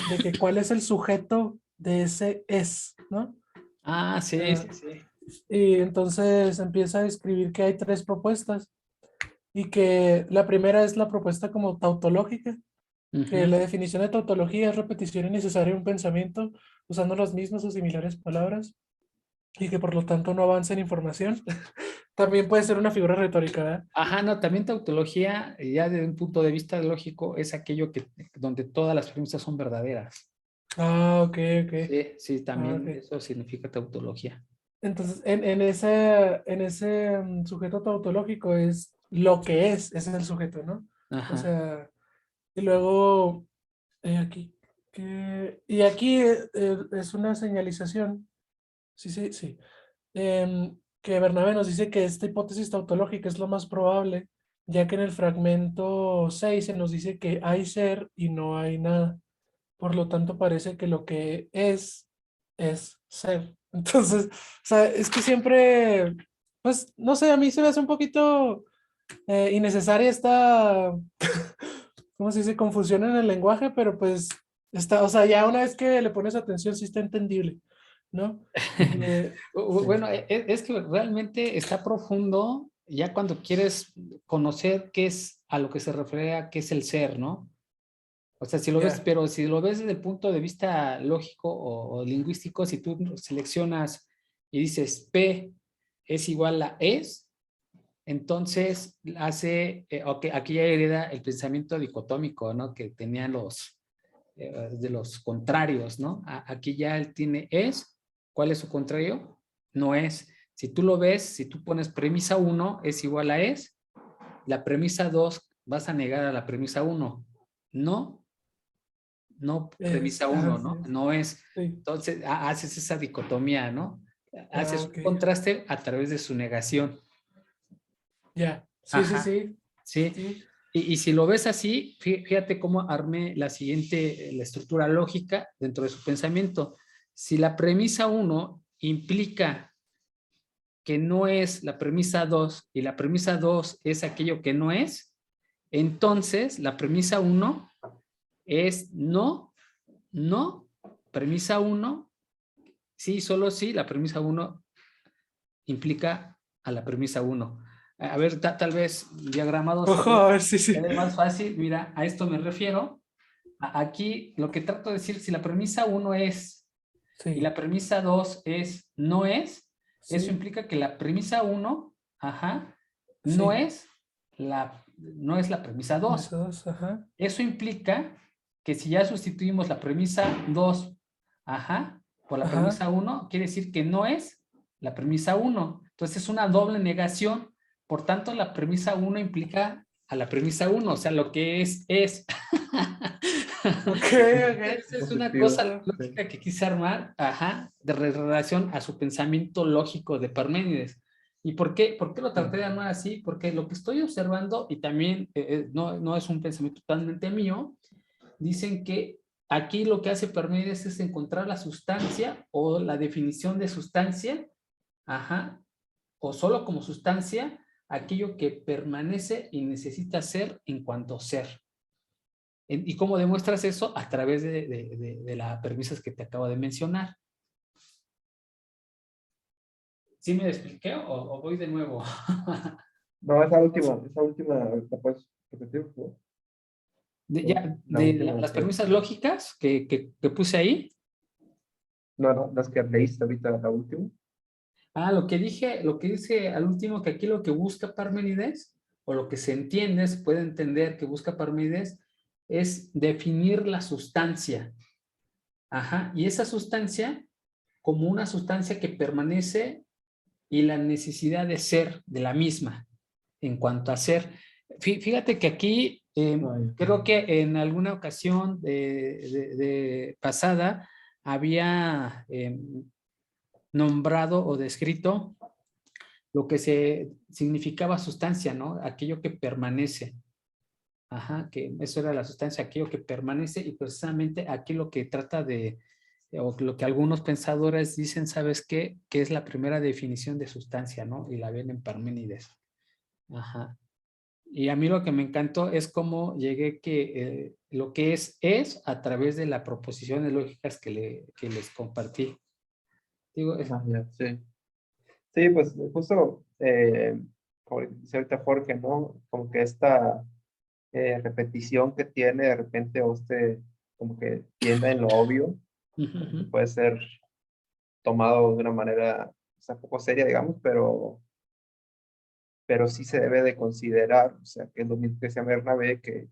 Speaker 2: de que cuál es el sujeto de ese es, ¿no?
Speaker 1: Ah,
Speaker 2: O
Speaker 1: sí,
Speaker 2: sea,
Speaker 1: sí, sí.
Speaker 2: y entonces empieza a describir que hay tres propuestas y que la primera es la propuesta como tautológica, que
Speaker 1: Ujú.
Speaker 2: la definición de tautología es repetición innecesaria de un pensamiento usando las mismas o similares palabras y que por lo tanto no avanza en información. También puede ser una figura retórica, ¿verdad?
Speaker 1: Ajá, no, también tautología, ya desde un punto de vista lógico, es aquello donde todas las premisas son verdaderas.
Speaker 2: Ah, ok, ok.
Speaker 1: Sí, sí,
Speaker 2: Ah,
Speaker 1: también
Speaker 2: ok.
Speaker 1: eso significa tautología.
Speaker 2: Entonces, en ese sujeto tautológico es lo que es el sujeto, ¿no? O
Speaker 1: Ajá.
Speaker 2: sea, y luego aquí, y aquí es una señalización, sí, sí, sí, que Bernabé nos dice que esta hipótesis tautológica es lo más probable, ya que en el fragmento 6 se nos dice que hay ser y no hay nada. Por lo tanto, parece que lo que es ser. Entonces, o sea, es que siempre, pues, no sé, a mí se me hace un poquito innecesaria esta, ¿cómo se dice? Confusión en el lenguaje, pero pues, está, o sea, ya una vez que le pones atención, sí está entendible, ¿no? Eh,
Speaker 1: Bueno, es que realmente está profundo ya cuando quieres conocer qué es a lo que se refiere a qué es el ser, ¿no? O sea, si lo ves,
Speaker 2: ya,
Speaker 1: pero si lo ves desde el punto de vista lógico o lingüístico, si tú seleccionas y dices P es igual a es, entonces hace, ok, aquí ya hereda el pensamiento dicotómico, ¿no? Que tenían de los contrarios, ¿no? Aquí ya él tiene es, ¿cuál es su contrario? No es. Si tú lo ves, si tú pones premisa 1 es igual a es, la premisa 2 vas a negar a la premisa 1. No, no premisa
Speaker 2: ajá,
Speaker 1: 1,
Speaker 2: sí,
Speaker 1: ¿no? No es.
Speaker 2: sí.
Speaker 1: Entonces haces esa dicotomía, ¿no?
Speaker 2: Ah,
Speaker 1: Haces un
Speaker 2: ok,
Speaker 1: contraste a través de su negación.
Speaker 2: ya, sí, sí,
Speaker 1: Ajá,
Speaker 2: sí,
Speaker 1: sí.
Speaker 2: sí,
Speaker 1: Y si lo ves así, fíjate cómo armé la siguiente, la estructura lógica dentro de su pensamiento. Si la premisa 1 implica que no es la premisa 2 y la premisa 2 es aquello que no es, entonces la premisa 1 es no, no, premisa 1, sí, solo sí, la premisa 1 implica a la premisa 1. A ver, tal vez diagramado
Speaker 2: ojo, a ver, sí, sí,
Speaker 1: se ve más fácil. Mira, a esto me refiero. Aquí lo que trato de decir, si la premisa 1 es y
Speaker 2: sí,
Speaker 1: la premisa 2 es no es, eso
Speaker 2: sí,
Speaker 1: implica que la premisa 1, ajá,
Speaker 2: sí,
Speaker 1: no es la premisa 2.
Speaker 2: dos, ajá,
Speaker 1: Eso implica que si ya sustituimos la premisa 2, ajá, por la
Speaker 2: ajá,
Speaker 1: premisa 1, quiere decir que no es la premisa 1. Entonces es una doble negación. Por tanto, la premisa 1 implica a la premisa 1, o sea, lo que es.
Speaker 2: ok, ok,
Speaker 1: Esa es una
Speaker 3: Positivo.
Speaker 1: cosa
Speaker 3: Sí.
Speaker 1: lógica que quise armar, ajá, de relación a su pensamiento lógico de Parménides. ¿Y por qué lo traté de armar así? Porque lo que estoy observando, y también no es un pensamiento totalmente mío, dicen que aquí lo que hace Parménides es encontrar la sustancia o la definición de sustancia, ajá, o solo como sustancia, aquello que permanece y necesita ser en cuanto ser. ¿Y cómo demuestras eso? A través de las premisas que te acabo de mencionar. ¿Sí me expliqué o voy de nuevo?
Speaker 3: No, esa última, ¿la puedes repetir, por favor? La última
Speaker 1: Las
Speaker 3: que,
Speaker 1: premisas lógicas que puse ahí.
Speaker 3: no, no, las que leíste ahorita, la última.
Speaker 1: Lo que dice al último, que aquí lo que busca Parménides, o lo que se entiende, se puede entender que busca Parménides, es definir la sustancia. Ajá, y esa sustancia como una sustancia que permanece y la necesidad de ser de la misma en cuanto a ser. Fíjate que aquí creo que en alguna ocasión pasada había nombrado o descrito lo que se significaba sustancia, ¿no? Aquello que permanece. Ajá, que eso era la sustancia, aquello que permanece y precisamente aquí lo que trata o lo que algunos pensadores dicen, ¿sabes qué? Que es la primera definición de sustancia, ¿no? Y la ven en Parménides. Ajá. Y a mí lo que me encantó es cómo llegué que lo que es a través de las proposiciones lógicas que les compartí. Digo,
Speaker 3: Ah, ya, sí. Sí, pues justo, como dice ahorita Jorge, ¿no? Como que esta repetición que tiene de repente o como que tiende en lo obvio, como que puede ser tomado de una manera, o sea, poco seria, digamos, pero sí se debe de considerar, o sea, que es lo mismo que decía Bernabé, que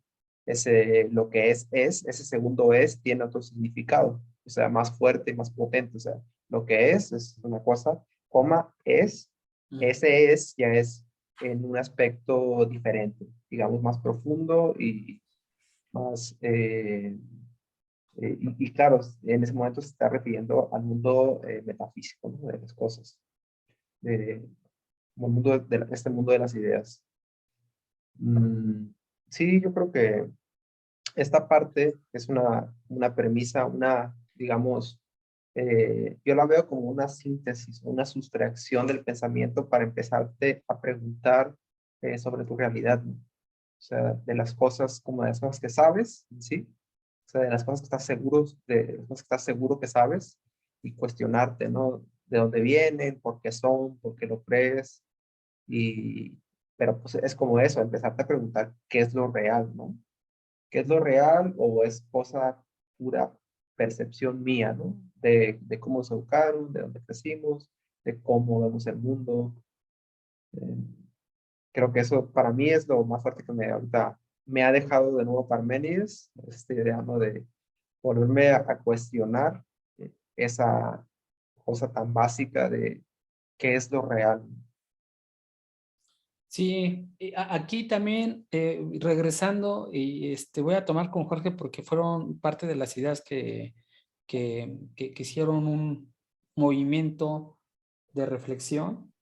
Speaker 3: lo que ese segundo tiene otro significado, o sea, más fuerte y más potente, o sea, lo que es una cosa, coma, ese ya es en un aspecto diferente, digamos, más profundo y más, y claro, en ese momento se está refiriendo al mundo metafísico, ¿no? De las cosas, como el mundo este mundo de las ideas. Sí, yo creo que esta parte es una premisa, digamos, yo la veo como una síntesis, una sustracción del pensamiento para empezarte a preguntar sobre tu realidad, ¿no? O sea, de las cosas, como de las cosas que sabes, ¿sí? O sea, de las cosas que estás seguro, de las cosas que estás seguro que sabes y cuestionarte, ¿no? De dónde vienen, por qué son, por qué lo crees, y, pero pues es como eso, empezarte a preguntar qué es lo real, ¿no? ¿Qué es lo real o es cosa pura percepción mía, ¿no? De cómo se educaron, de dónde crecimos, de cómo vemos el mundo. Eh, Creo que eso para mí es lo más fuerte que ahorita me ha dejado de nuevo Parménides, esta idea, ¿no? De volverme a cuestionar esa cosa tan básica de qué es lo real.
Speaker 1: Sí, aquí también regresando, y voy a tomar con Jorge porque fueron parte de las ideas que hicieron un movimiento de reflexión.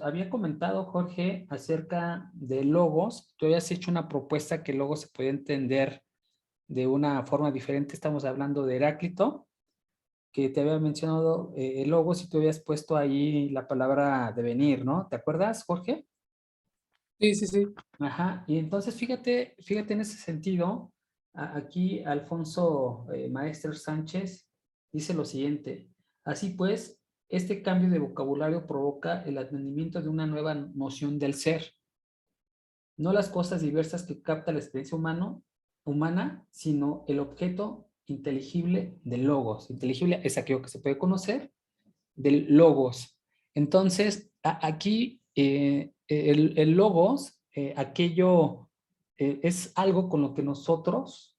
Speaker 1: Había comentado, Jorge, acerca de logos. Tú habías hecho una propuesta que luego se puede entender de una forma diferente. Estamos hablando de Heráclito, que te había mencionado el logos y tú habías puesto ahí la palabra devenir, ¿no? ¿Te acuerdas, Jorge?
Speaker 2: Sí, sí, sí.
Speaker 1: Ajá, y entonces fíjate en ese sentido, aquí Alfonso Maester Sánchez dice lo siguiente: así pues, este cambio de vocabulario provoca el advenimiento de una nueva noción del ser, no las cosas diversas que capta la experiencia humana, sino el objeto inteligible del logos. Inteligible es aquello que se puede conocer, del logos. Entonces, aquí el logos, aquello es algo con lo que nosotros,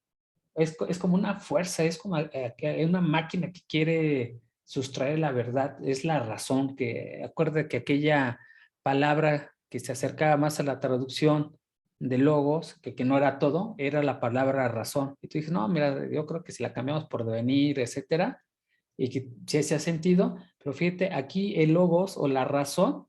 Speaker 1: es como una fuerza, es como una máquina que quiere sustraer la verdad, es la razón, que acuerda que aquella palabra que se acercaba más a la traducción de logos, que no era todo, era la palabra razón. Y tú dices, no, mira, yo creo que si la cambiamos por devenir, etcétera, y que sí hacía sentido, pero fíjate, aquí el logos o la razón,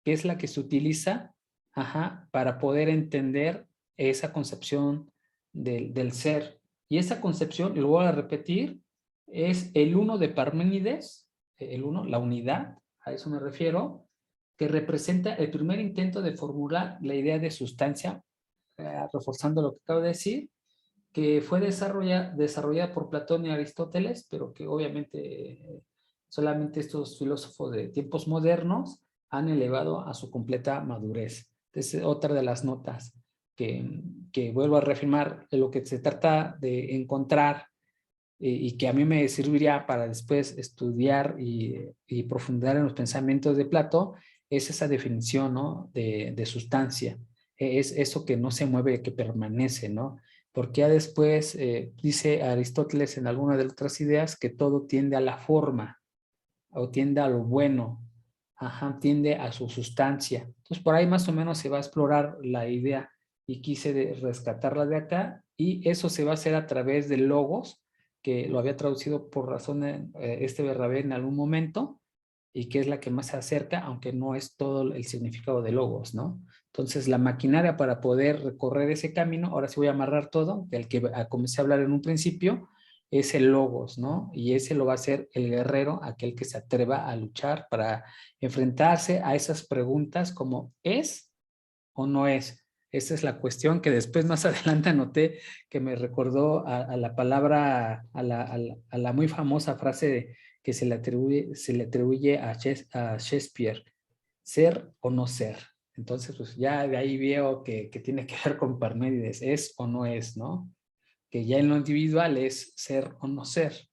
Speaker 1: que es la que se utiliza, ajá, para poder entender esa concepción del ser. Y esa concepción, y lo voy a repetir, es el uno de Parménides, el uno, la unidad, a eso me refiero, que representa el primer intento de formular la idea de sustancia, reforzando lo que acabo de decir, que fue desarrollada por Platón y Aristóteles, pero que obviamente solamente estos filósofos de tiempos modernos han elevado a su completa madurez. Es otra de las notas que vuelvo a reafirmar, de lo que se trata de encontrar y que a mí me serviría para después estudiar y profundizar en los pensamientos de Platón, es esa definición, ¿no? de sustancia. Es eso que no se mueve, que permanece, ¿no? Porque ya después dice Aristóteles en alguna de las otras ideas que todo tiende a la forma o tiende a lo bueno, ajá, tiende a su sustancia. Entonces por ahí más o menos se va a explorar la idea y quise rescatarla de acá, y eso se va a hacer a través de logos, que lo había traducido por razón Bernabé en algún momento, y que es la que más se acerca, aunque no es todo el significado de logos, ¿no? Entonces, la maquinaria para poder recorrer ese camino, ahora sí voy a amarrar todo, del que comencé a hablar en un principio, es el logos, ¿no? Y ese lo va a ser el guerrero, aquel que se atreva a luchar para enfrentarse a esas preguntas como ¿es o no es? Esa es la cuestión que después más adelante anoté, que me recordó a la palabra, a la muy famosa frase que se le atribuye a Shakespeare, ser o no ser. Entonces, pues ya de ahí veo que tiene que ver con Parménides, es o no es, ¿no? Que ya en lo individual es ser o no ser.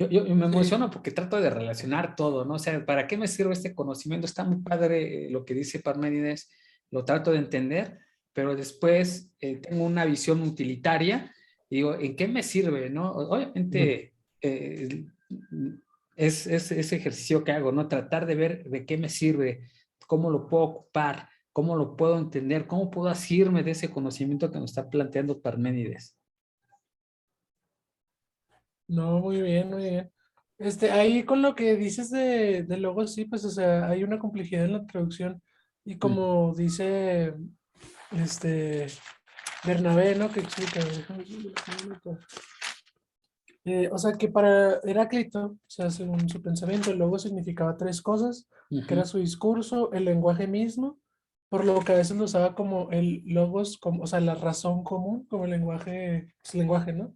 Speaker 1: Yo me emociono porque trato de relacionar todo, ¿no? O sea, ¿para qué me sirve este conocimiento? Está muy padre lo que dice Parménides, lo trato de entender, pero después tengo una visión utilitaria y digo, ¿en qué me sirve, no? Obviamente es ese ejercicio que hago, ¿no? Tratar de ver de qué me sirve, cómo lo puedo ocupar, cómo lo puedo entender, cómo puedo asirme de ese conocimiento que me está planteando Parménides.
Speaker 2: No, muy bien, muy bien. Ahí con lo que dices de logos, sí, pues, o sea, hay una complejidad en la traducción. Y como dice este Bernabé, ¿no? Que explica, déjame ver un minuto. O sea, que para Heráclito, o sea, según su pensamiento, el logo significaba tres cosas, que era su discurso, el lenguaje mismo, por lo que a veces lo usaba como el logos, como, o sea, la razón común, como el lenguaje, es lenguaje, ¿no?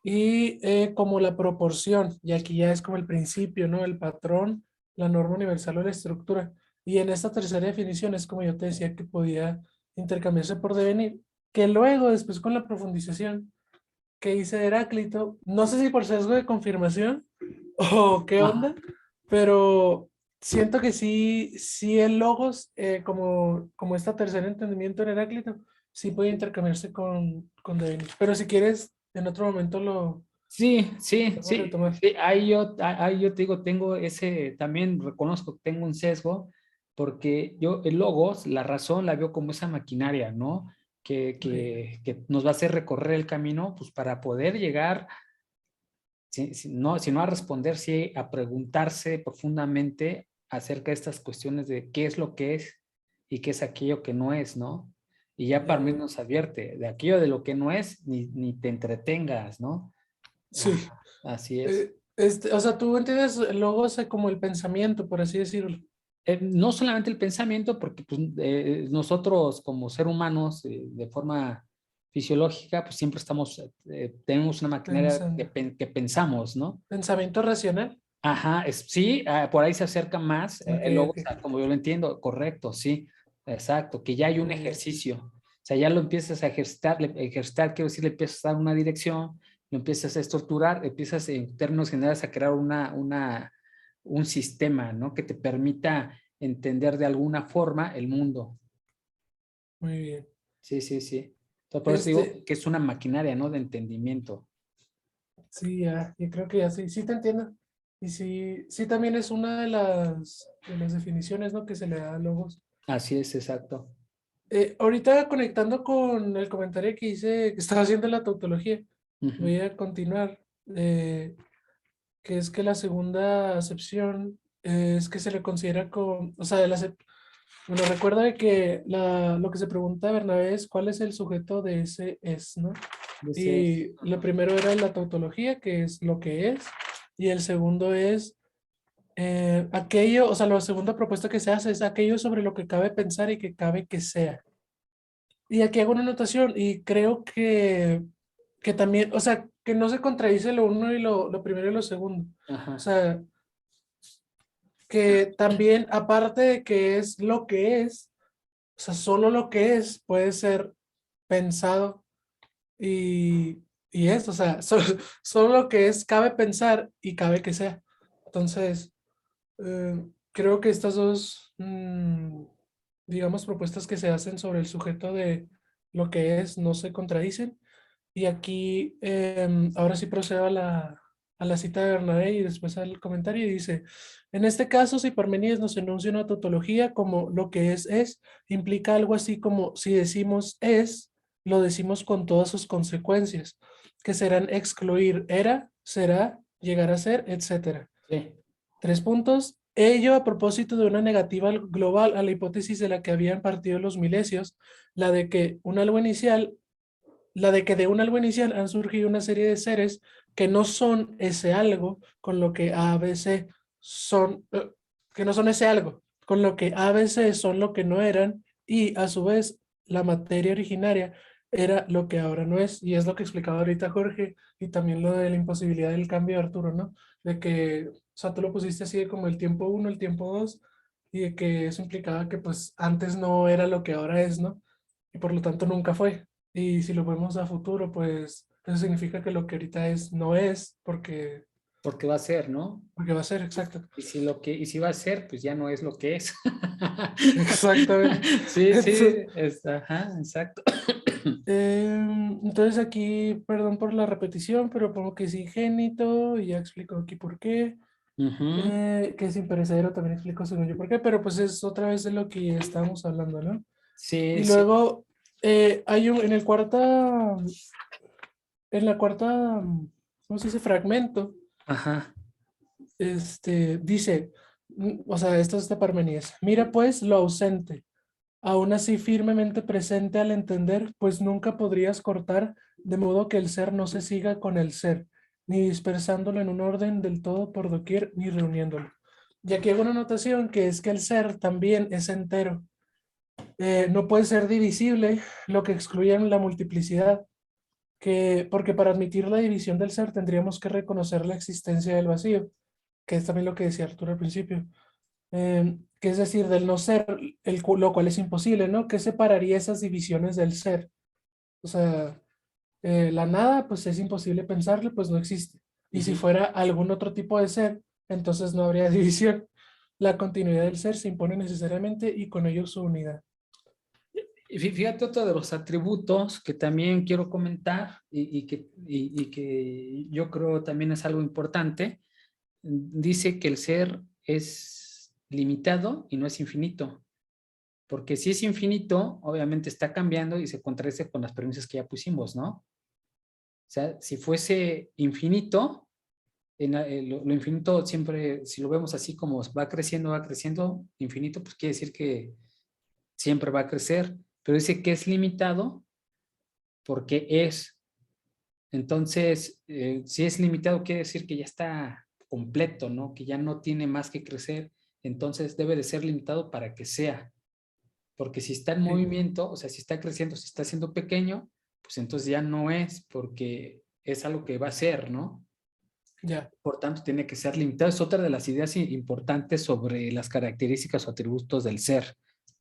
Speaker 2: Y como la proporción, y aquí ya es como el principio, ¿no? El patrón, la norma universal o la estructura. Y en esta tercera definición es como yo te decía que podía intercambiarse por devenir, que luego, después con la profundización que hice Heráclito, no sé si por sesgo de confirmación o qué
Speaker 1: Ajá.
Speaker 2: onda, pero siento que sí el logos, como esta tercer entendimiento en Heráclito, sí puede intercambiarse con devenir. Pero si quieres, en otro momento lo
Speaker 1: Sí, sí,
Speaker 2: podemos
Speaker 1: sí,
Speaker 2: retomar.
Speaker 1: sí, ahí yo te digo, tengo ese, también reconozco que tengo un sesgo, porque yo el logos, la razón la veo como esa maquinaria, ¿no? Que nos va a hacer recorrer el camino, pues para poder llegar, si no a responder, sí a preguntarse profundamente acerca de estas cuestiones de qué es lo que es y qué es aquello que no es, ¿no? Y ya para mí
Speaker 2: Ya.
Speaker 1: nos advierte, de aquello de lo que no es, ni te entretengas, ¿no?
Speaker 2: Sí.
Speaker 1: Así es.
Speaker 2: O sea, tú entiendes logos como el pensamiento, por así decirlo.
Speaker 1: No solamente el pensamiento, porque pues, nosotros como ser humanos, de forma fisiológica, pues siempre estamos, tenemos una maquinaria
Speaker 2: Pensando.
Speaker 1: que pensamos, ¿no?
Speaker 2: Pensamiento racional.
Speaker 1: Ajá, sí, por ahí se acerca más,
Speaker 2: Ok,
Speaker 1: luego,
Speaker 2: ok.
Speaker 1: como yo lo entiendo, correcto, sí, exacto, que ya hay un
Speaker 2: Muy bien.
Speaker 1: ejercicio, o sea, ya lo empiezas a ejercitar, ejercitar, quiero decir, le empiezas a dar una dirección, lo empiezas a estructurar, empiezas en términos generales a crear un sistema, ¿no? Que te permita entender de alguna forma el mundo.
Speaker 2: Muy bien.
Speaker 1: Sí, sí, sí. Entonces, por eso
Speaker 2: Este,
Speaker 1: digo que es una maquinaria, ¿no? De entendimiento.
Speaker 2: sí, ya, yo creo que ya sí, sí te entiendo. Y sí, sí también es una de las definiciones, ¿no? Que se le da a logos.
Speaker 1: Así es, exacto.
Speaker 2: Ahorita conectando con el comentario que hice, que estaba haciendo la tautología,
Speaker 1: Ujú.
Speaker 2: voy a continuar, que es que la segunda acepción es que se le considera con, o sea, bueno, recuerda de que lo que se pregunta a Bernabé es cuál es el sujeto de ese es, ¿no?
Speaker 1: Ese es.
Speaker 2: Y lo primero era la tautología, que es lo que es, y el segundo es aquello, o sea, la segunda propuesta que se hace es aquello sobre lo que cabe pensar y que cabe que sea. Y aquí hago una anotación y creo que también, o sea, que no se contradice lo uno y lo primero y lo segundo. O
Speaker 1: Ajá.
Speaker 2: sea, que también, aparte de que es lo que es, o sea, solo lo que es puede ser pensado y es, o sea, solo lo que es cabe pensar y cabe que sea. Entonces, creo que estas dos, digamos, propuestas que se hacen sobre el sujeto de lo que es no se contradicen. Y aquí, ahora sí procedo a la cita de Bernabé y después al comentario y dice, en este caso, si Parmenides nos enuncia una tautología como lo que es, implica algo así como si decimos es, lo decimos con todas sus consecuencias, que serán excluir era, será, llegar a ser, etcétera.
Speaker 1: Sí.
Speaker 2: 3 puntos. Ello a propósito de una negativa global a la hipótesis de la que habían partido los milesios, la de que un algo inicial la de que de un algo inicial han surgido una serie de seres que no son ese algo con lo que A, B, C son, que no son ese algo, con lo que A, B, C son lo que no eran, y a su vez la materia originaria era lo que ahora no es, y es lo que explicaba ahorita Jorge, y también lo de la imposibilidad del cambio de Arturo, ¿no? De que, o sea, tú lo pusiste así de como el tiempo uno, el tiempo 2, y de que eso implicaba que pues antes no era lo que ahora es, ¿no? Y por lo tanto nunca fue. Y si lo vemos a futuro, pues eso significa que lo que ahorita es no es,
Speaker 1: Porque va a ser, ¿no?
Speaker 2: porque va a ser, exacto.
Speaker 1: Y si va a ser, pues ya no es lo que es.
Speaker 2: Exactamente.
Speaker 1: Sí, sí,
Speaker 2: Entonces,
Speaker 1: ajá, exacto.
Speaker 2: entonces aquí, perdón por la repetición, pero pongo que es ingénito y ya explico aquí por qué.
Speaker 1: Ujú.
Speaker 2: Que es imperecedero, también explico según yo por qué, pero pues es otra vez de lo que estábamos hablando, ¿no?
Speaker 1: Sí,
Speaker 2: Y
Speaker 1: sí,
Speaker 2: luego hay un, en la cuarta, ¿cómo se dice? Fragmento,
Speaker 1: ajá.
Speaker 2: dice, o sea, esto es de Parmenides, mira pues lo ausente, aún así firmemente presente al entender, pues nunca podrías cortar de modo que el ser no se siga con el ser, ni dispersándolo en un orden del todo por doquier, ni reuniéndolo. Y aquí hago una anotación que es que el ser también es entero. No puede ser divisible, lo que excluye la multiplicidad, porque para admitir la división del ser tendríamos que reconocer la existencia del vacío, que es también lo que decía Arturo al principio, que es decir, del no ser, lo cual es imposible, ¿no? ¿Qué separaría esas divisiones del ser? O sea, la nada, pues es imposible pensarlo, pues no existe. Y si
Speaker 1: Ujú.
Speaker 2: fuera algún otro tipo de ser, entonces no habría división. La continuidad del ser se impone necesariamente y con ello su unidad.
Speaker 1: Y fíjate otro de los atributos que también quiero comentar y que yo creo también es algo importante. Dice que el ser es limitado y no es infinito. Porque si es infinito, obviamente está cambiando y se contradice con las premisas que ya pusimos, ¿no? O sea, si fuese infinito, lo infinito siempre, si lo vemos así como va creciendo, infinito, pues quiere decir que siempre va a crecer, pero dice que es limitado porque es. Entonces, si es limitado, quiere decir que ya está completo, ¿no? Que ya no tiene más que crecer, entonces debe de ser limitado para que sea. Porque si está en
Speaker 2: Sí,
Speaker 1: movimiento, o sea, si está creciendo, si está siendo pequeño, pues entonces ya no es, porque es algo que va a ser, ¿no?
Speaker 2: ya,
Speaker 1: Por tanto, tiene que ser limitado. Es otra de las ideas importantes sobre las características o atributos del ser.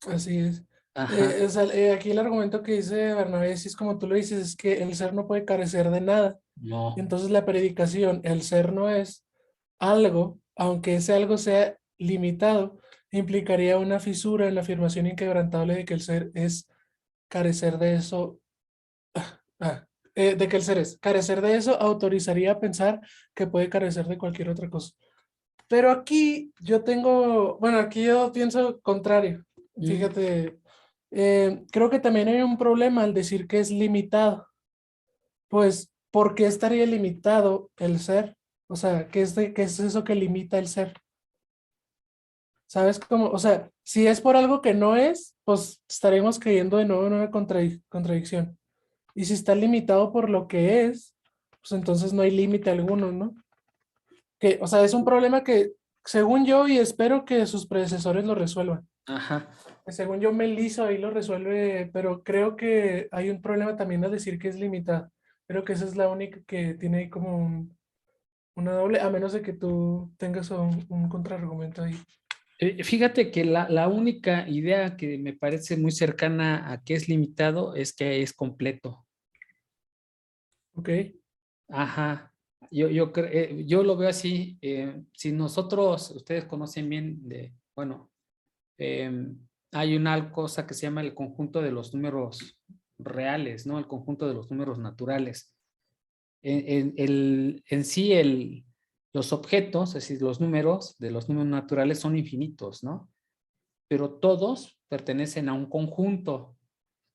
Speaker 2: así es.
Speaker 1: Ajá,
Speaker 2: O sea, aquí el argumento que dice Bernabé, si es como tú lo dices, es que el ser no puede carecer de nada.
Speaker 1: no.
Speaker 2: Entonces la predicación, el ser no es algo, aunque ese algo sea limitado, implicaría una fisura en la afirmación inquebrantable de que el ser es carecer de eso. De que el ser es carecer de eso autorizaría a pensar que puede carecer de cualquier otra cosa. Pero aquí yo tengo, bueno, aquí yo pienso contrario.
Speaker 1: Mm.
Speaker 2: Fíjate, creo que también hay un problema al decir que es limitado. Pues, ¿por qué estaría limitado el ser? O sea, ¿qué es eso que limita el ser? ¿Sabes cómo? O sea, si es por algo que no es, pues estaríamos cayendo de nuevo en una contradicción. Y si está limitado por lo que es, pues entonces no hay límite alguno, ¿no? Que, o sea, es un problema que, según yo, y espero que sus predecesores lo resuelvan.
Speaker 1: Ajá.
Speaker 2: Que según yo, Melissa ahí lo resuelve, pero creo que hay un problema también al decir que es limitada. Creo que esa es la única que tiene ahí como una doble, a menos de que tú tengas un contraargumento ahí.
Speaker 1: Fíjate que la única idea que me parece muy cercana a que es limitado es que es completo.
Speaker 2: ¿Ok?
Speaker 1: Ajá. Yo lo veo así. Si nosotros, ustedes conocen bien de, bueno, hay una cosa que se llama el conjunto de los números reales, ¿no? El conjunto de los números naturales. En sí, los objetos, es decir, los números de los números naturales son infinitos, ¿no? Pero todos pertenecen a un conjunto.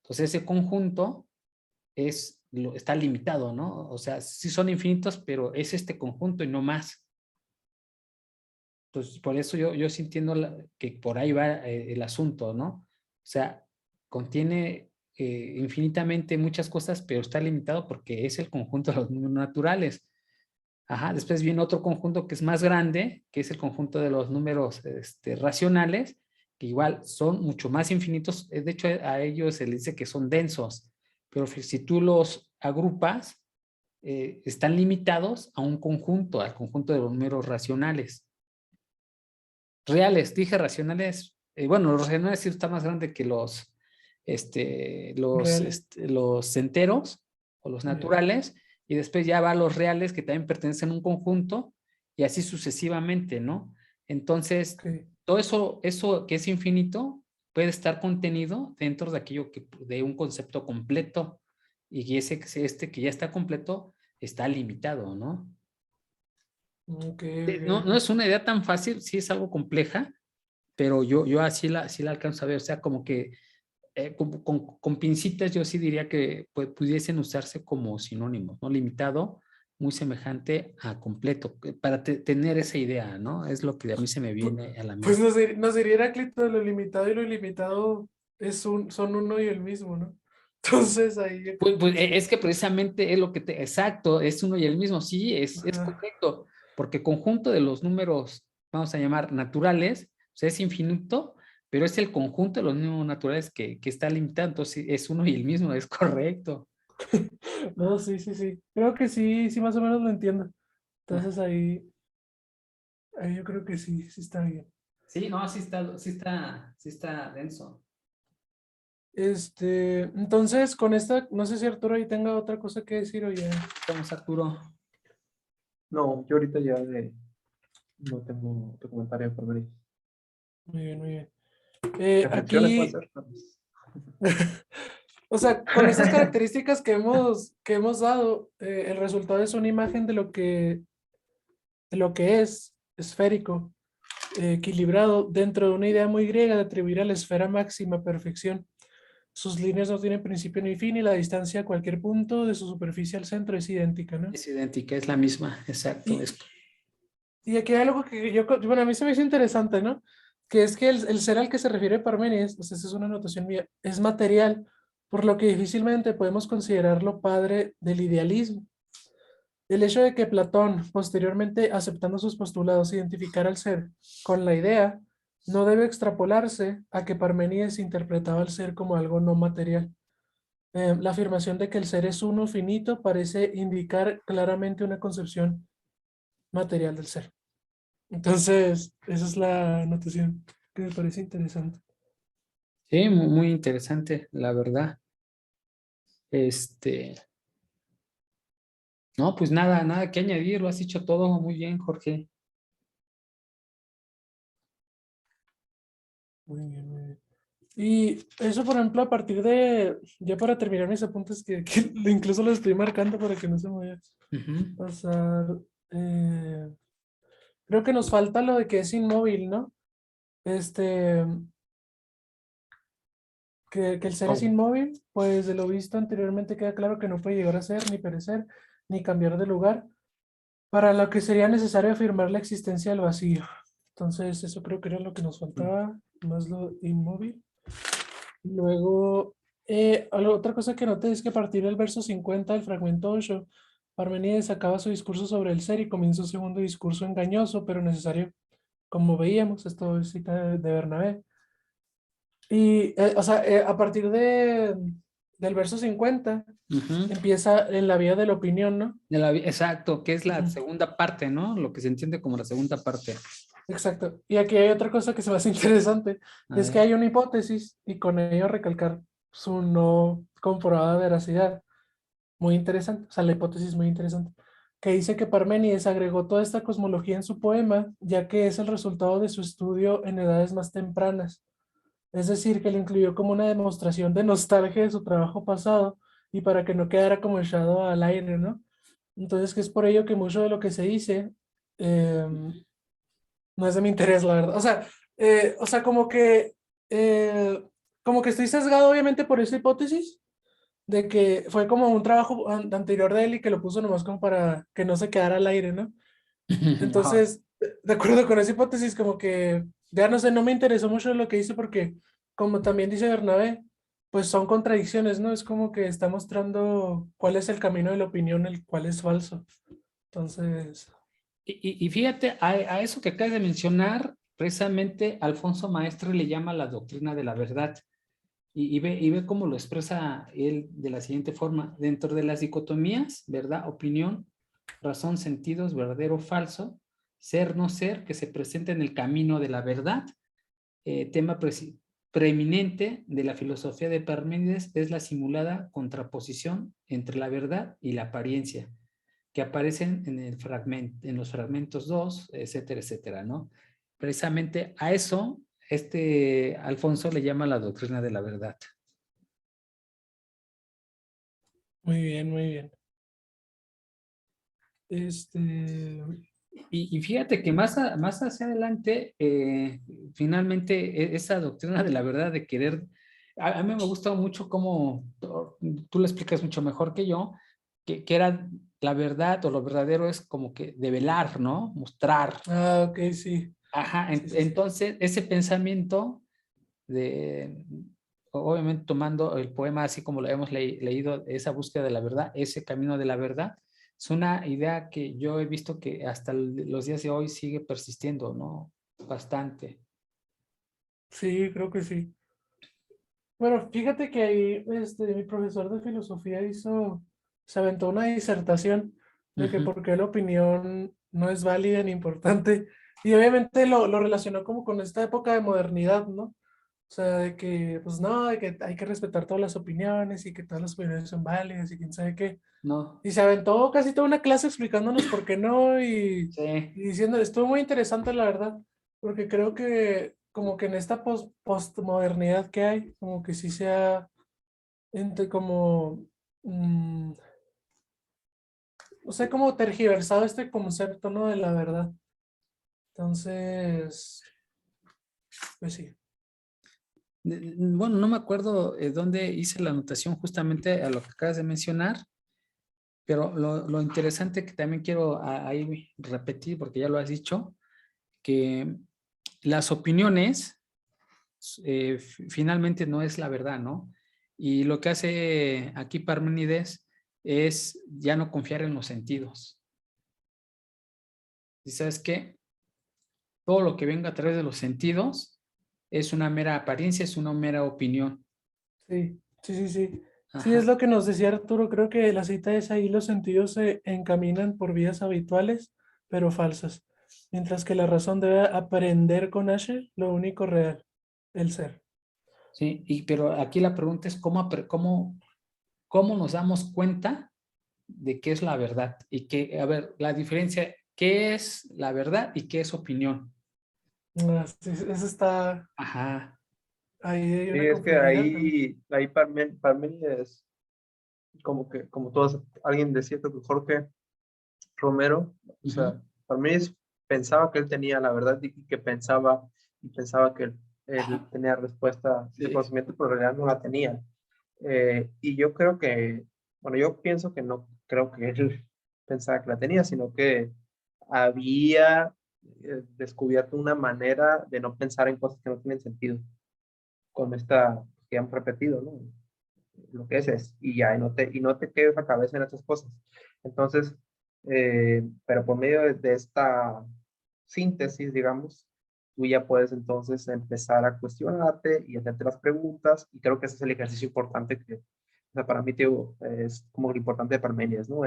Speaker 1: Entonces, ese conjunto está limitado, ¿no? O sea, sí son infinitos, pero es este conjunto y no más. Entonces, por eso yo sintiendo que por ahí va el asunto, ¿no? O sea, contiene infinitamente muchas cosas, pero está limitado porque es el conjunto de los números naturales. Ajá, después viene otro conjunto que es más grande, que es el conjunto de los números racionales, que igual son mucho más infinitos. De hecho, a ellos se les dice que son densos, pero si tú los agrupas, están limitados a un conjunto, al conjunto de los números racionales. Reales, dije racionales, bueno, los racionales sí está más grande que
Speaker 2: Reales.
Speaker 1: los enteros o los
Speaker 2: Ya.
Speaker 1: naturales, y después ya va a los reales que también pertenecen a un conjunto, y así sucesivamente, ¿no? Entonces,
Speaker 2: Ok.
Speaker 1: todo eso que es infinito puede estar contenido dentro de aquello de un concepto completo, y que ya está completo está limitado, ¿no?
Speaker 2: Ok,
Speaker 1: No, no
Speaker 2: ok.
Speaker 1: es una idea tan fácil, sí es algo compleja, pero yo así sí la alcanzo a ver, o sea, como que con pincitas yo sí diría que pudiesen usarse como sinónimos, ¿no? Limitado, muy semejante a completo, para tener esa idea, ¿no? Es lo que a mí se me
Speaker 2: Pu-
Speaker 1: viene a la
Speaker 2: Pues
Speaker 1: mente.
Speaker 2: nos diría Heráclito, lo limitado y lo ilimitado son uno y el mismo, ¿no? Entonces ahí yo creo
Speaker 1: Pues
Speaker 2: que sí.
Speaker 1: es que precisamente es lo que exacto, es uno y el mismo, sí, es
Speaker 2: Ajá.
Speaker 1: correcto, porque conjunto de los números, vamos a llamar naturales, o sea, es infinito, pero es el conjunto de los números naturales que está limitado, entonces es uno y el mismo, es correcto.
Speaker 2: No, sí, sí, sí. Creo que sí, sí, más o menos lo entiendo.
Speaker 1: Ah,
Speaker 2: Entonces ahí yo creo que sí, sí está bien.
Speaker 1: sí, no, sí está denso.
Speaker 2: Entonces, con esta, no sé si Arturo ahí tenga otra cosa que decir o ya.
Speaker 1: Estamos, Arturo.
Speaker 3: No, yo ahorita ya no tengo tu comentario por venir.
Speaker 2: Muy bien, muy bien.
Speaker 3: Reflexiones va a
Speaker 2: Aquí,
Speaker 3: ser.
Speaker 2: o sea, con estas características que hemos dado, el resultado es una imagen de lo que es esférico, equilibrado, dentro de una idea muy griega de atribuir a la esfera máxima perfección. Sus líneas no tienen principio ni fin y la distancia a cualquier punto de su superficie al centro es idéntica, ¿no?
Speaker 1: Es idéntica, es la misma, exacto.
Speaker 2: Y, y aquí hay algo que bueno, a mí se me hizo interesante, ¿no? Que es que el ser al que se refiere Parménides, pues esa es una anotación mía, es material, por lo que difícilmente podemos considerarlo padre del idealismo. El hecho de que Platón, posteriormente aceptando sus postulados, identificara al ser con la idea, no debe extrapolarse a que Parménides interpretaba al ser como algo no material. La afirmación de que el ser es uno finito parece indicar claramente una concepción material del ser. Entonces, esa es la anotación que me parece interesante.
Speaker 1: Sí, muy interesante, la verdad. Este, no, pues nada que añadir, lo has dicho todo muy bien, Jorge.
Speaker 2: Muy bien, muy bien. Y eso, por ejemplo, a partir de, ya para terminar mis apuntes, que incluso lo estoy marcando para que no se me vaya
Speaker 1: Ujú.
Speaker 2: a pasar. eh, Creo que nos falta lo de que es inmóvil, ¿no? Este, que el ser es
Speaker 3: ¿Cómo?
Speaker 2: inmóvil, pues de lo visto anteriormente queda claro que no puede llegar a ser, ni perecer, ni cambiar de lugar, para lo que sería necesario afirmar la existencia del vacío. Entonces, eso creo que era lo que nos faltaba, más lo inmóvil. Luego, otra cosa que noté es que a partir del verso 50 del fragmento 8, Parmenides acaba su discurso sobre el ser y comienza un segundo discurso engañoso, pero necesario, como veíamos, esto es cita de Bernabé. Y, o sea, a partir del verso 50
Speaker 1: Ujú.
Speaker 2: empieza en la vía de la opinión, ¿no?
Speaker 1: Exacto, que es la
Speaker 2: Ujú.
Speaker 1: segunda parte, ¿no? Lo que se entiende como la segunda parte.
Speaker 2: Exacto. Y aquí hay otra cosa que se me hace interesante,
Speaker 1: A
Speaker 2: y es que
Speaker 1: ver.
Speaker 2: hay una hipótesis y con ello recalcar su no comprobada veracidad. Muy interesante, o sea, la hipótesis muy interesante, que dice que Parménides agregó toda esta cosmología en su poema, ya que es el resultado de su estudio en edades más tempranas. Es decir, que lo incluyó como una demostración de nostalgia de su trabajo pasado y para que no quedara como echado al aire, ¿no? Entonces, que es por ello que mucho de lo que se dice no es de mi interés, la verdad. O sea, como que estoy sesgado obviamente por esa hipótesis de que fue como un trabajo anterior de él y que lo puso nomás como para que no se quedara al aire, ¿no?
Speaker 1: Ajá.
Speaker 2: Entonces, de acuerdo con esa hipótesis, como que, ya no sé, no me interesó mucho lo que hice porque, como también dice Bernabé, pues son contradicciones, ¿no? Es como que está mostrando cuál es el camino de la opinión, el cuál es falso. Entonces,
Speaker 1: Y fíjate, a eso que acabas de mencionar, precisamente Alfonso Maestre le llama la doctrina de la verdad. Y ve cómo lo expresa él de la siguiente forma. Dentro de las dicotomías, verdad, opinión, razón, sentidos, verdadero, falso, ser, no ser, que se presenta en el camino de la verdad, tema preeminente de la filosofía de Parménides es la simulada contraposición entre la verdad y la apariencia, que aparecen en el fragmento, en los fragmentos 2, etcétera, etcétera, ¿no? Precisamente a eso, Alfonso le llama la doctrina de la verdad.
Speaker 2: muy bien, muy bien. Este,
Speaker 1: Y fíjate que más hacia adelante, finalmente, esa doctrina de la verdad de querer, a mí me gusta mucho cómo tú lo explicas mucho mejor que yo, que era la verdad o lo verdadero es como que develar, ¿no? Mostrar.
Speaker 2: ok, sí.
Speaker 1: Ajá,
Speaker 2: Sí, sí, sí.
Speaker 1: entonces ese pensamiento de, obviamente tomando el poema así como lo hemos leído, esa búsqueda de la verdad, ese camino de la verdad, es una idea que yo he visto que hasta los días de hoy sigue persistiendo, ¿no? Bastante.
Speaker 2: Sí, creo que sí. Bueno, fíjate que ahí mi profesor de filosofía se aventó una disertación de que
Speaker 1: Ujú.
Speaker 2: por qué la opinión no es válida ni importante. Y obviamente lo relacionó como con esta época de modernidad, ¿no? O sea, de que, pues no, de que hay que respetar todas las opiniones y que todas las opiniones son válidas y quién sabe qué.
Speaker 1: No,
Speaker 2: Y se aventó casi toda una clase explicándonos por qué no y
Speaker 1: sí,
Speaker 2: diciendo, estuvo muy interesante la verdad, porque creo que como que en esta postmodernidad que hay, como que sí se ha como, mm, no sé, como tergiversado este concepto, ¿no? De la verdad. Entonces, pues sí.
Speaker 1: bueno, no me acuerdo dónde hice la anotación justamente a lo que acabas de mencionar, pero lo interesante que también quiero ahí repetir, porque ya lo has dicho, que las opiniones finalmente no es la verdad, ¿no? Y lo que hace aquí Parménides es ya no confiar en los sentidos. ¿Y sabes qué? Todo lo que venga a través de los sentidos es una mera apariencia, es una mera opinión.
Speaker 2: Sí, sí, sí, sí. Sí, es
Speaker 1: Ajá.
Speaker 2: lo que nos decía Arturo. Creo que la cita es ahí, los sentidos se encaminan por vías habituales, pero falsas. Mientras que la razón debe aprender con Asher lo único real, el ser.
Speaker 1: Sí, pero aquí la pregunta es cómo nos damos cuenta de qué es la verdad y que, a ver, la diferencia, qué es la verdad y qué es opinión.
Speaker 2: Sí, eso está,
Speaker 1: Ajá.
Speaker 2: ahí hay
Speaker 3: Sí,
Speaker 2: una
Speaker 3: es que
Speaker 2: conformidad también.
Speaker 3: ahí Parménides, como que, como todos, alguien decía, creo que Jorge Romero, o
Speaker 1: Ujú.
Speaker 3: sea, Parménides pensaba que él tenía la verdad y pensaba que él
Speaker 1: Ajá.
Speaker 3: tenía respuesta de
Speaker 1: Sí.
Speaker 3: conocimiento, pero en realidad no la tenía. Y yo creo que, bueno, yo pienso que no creo que él pensaba que la tenía, sino que había descubierto una manera de no pensar en cosas que no tienen sentido, con esta que han repetido, ¿no? Lo que es, y ya, y no te quedes la cabeza en estas cosas. Entonces, pero por medio de esta síntesis, digamos, tú ya puedes entonces empezar a cuestionarte y hacerte las preguntas, y creo que ese es el ejercicio importante que, o sea, para mí, tío, es como lo importante de Parmenides, ¿no?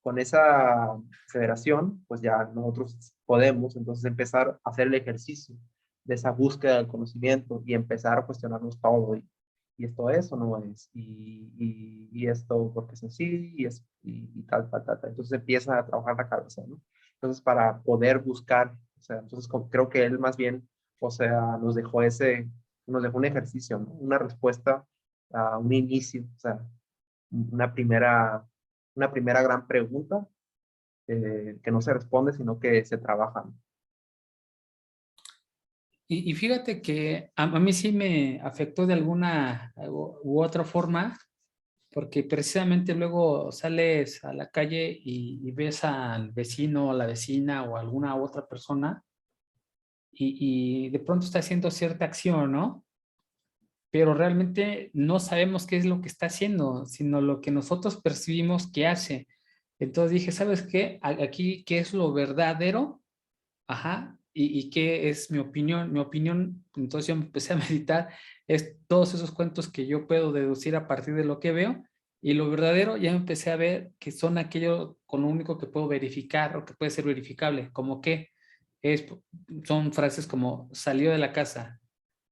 Speaker 3: Con esa aseveración, pues ya nosotros podemos entonces empezar a hacer el ejercicio de esa búsqueda del conocimiento y empezar a cuestionarnos todo y esto es o no es, y esto porque es así, y tal, tal, tal, tal. Entonces empieza a trabajar la cabeza, ¿no? Entonces para poder buscar, o sea, entonces creo que él más bien, o sea, nos dejó un ejercicio, ¿no? Una respuesta a un inicio, o sea, una primera, una primera gran pregunta que no se responde, sino que se trabaja, ¿no?
Speaker 1: Y fíjate que a mí sí me afectó de alguna u otra forma, porque precisamente luego sales a la calle y ves al vecino o a la vecina o a alguna otra persona y de pronto está haciendo cierta acción, ¿no? pero realmente no sabemos qué es lo que está haciendo, sino lo que nosotros percibimos que hace. Entonces dije, ¿sabes qué? Aquí, ¿qué es lo verdadero? Ajá, y qué es mi opinión. Mi opinión, entonces yo empecé a meditar, es todos esos cuentos que yo puedo deducir a partir de lo que veo, y lo verdadero ya empecé a ver que son aquello con lo único que puedo verificar o que puede ser verificable, como que es, son frases como salió de la casa,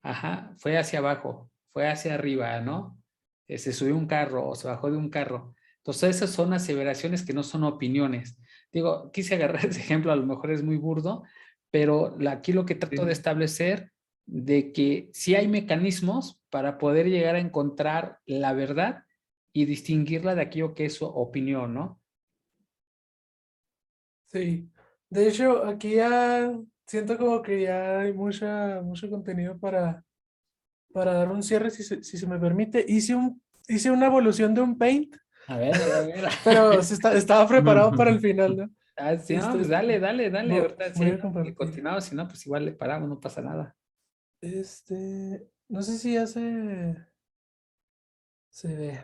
Speaker 1: ajá, fue hacia abajo, fue hacia arriba, ¿no? Se subió un carro o se bajó de un carro. Entonces esas son aseveraciones que no son opiniones. Digo, quise agarrar ese ejemplo, a lo mejor es muy burdo, pero aquí lo que trato de
Speaker 3: Sí.
Speaker 1: establecer de que sí hay mecanismos para poder llegar a encontrar la verdad y distinguirla de aquello que es su opinión, ¿no?
Speaker 2: Sí. De hecho, aquí ya siento como que ya hay mucho contenido para dar un cierre, si se me permite. Hice una evolución de un Paint,
Speaker 1: A ver, a ver, a ver.
Speaker 2: pero estaba preparado para el final, ¿no?
Speaker 1: Ah, sí, no, pues
Speaker 2: Este,
Speaker 1: dale, dale, dale. Ahorita sí,
Speaker 2: voy a
Speaker 1: le
Speaker 2: compartir.
Speaker 1: continuamos, si no, pues igual le paramos, no pasa nada.
Speaker 2: No sé si ya se ve.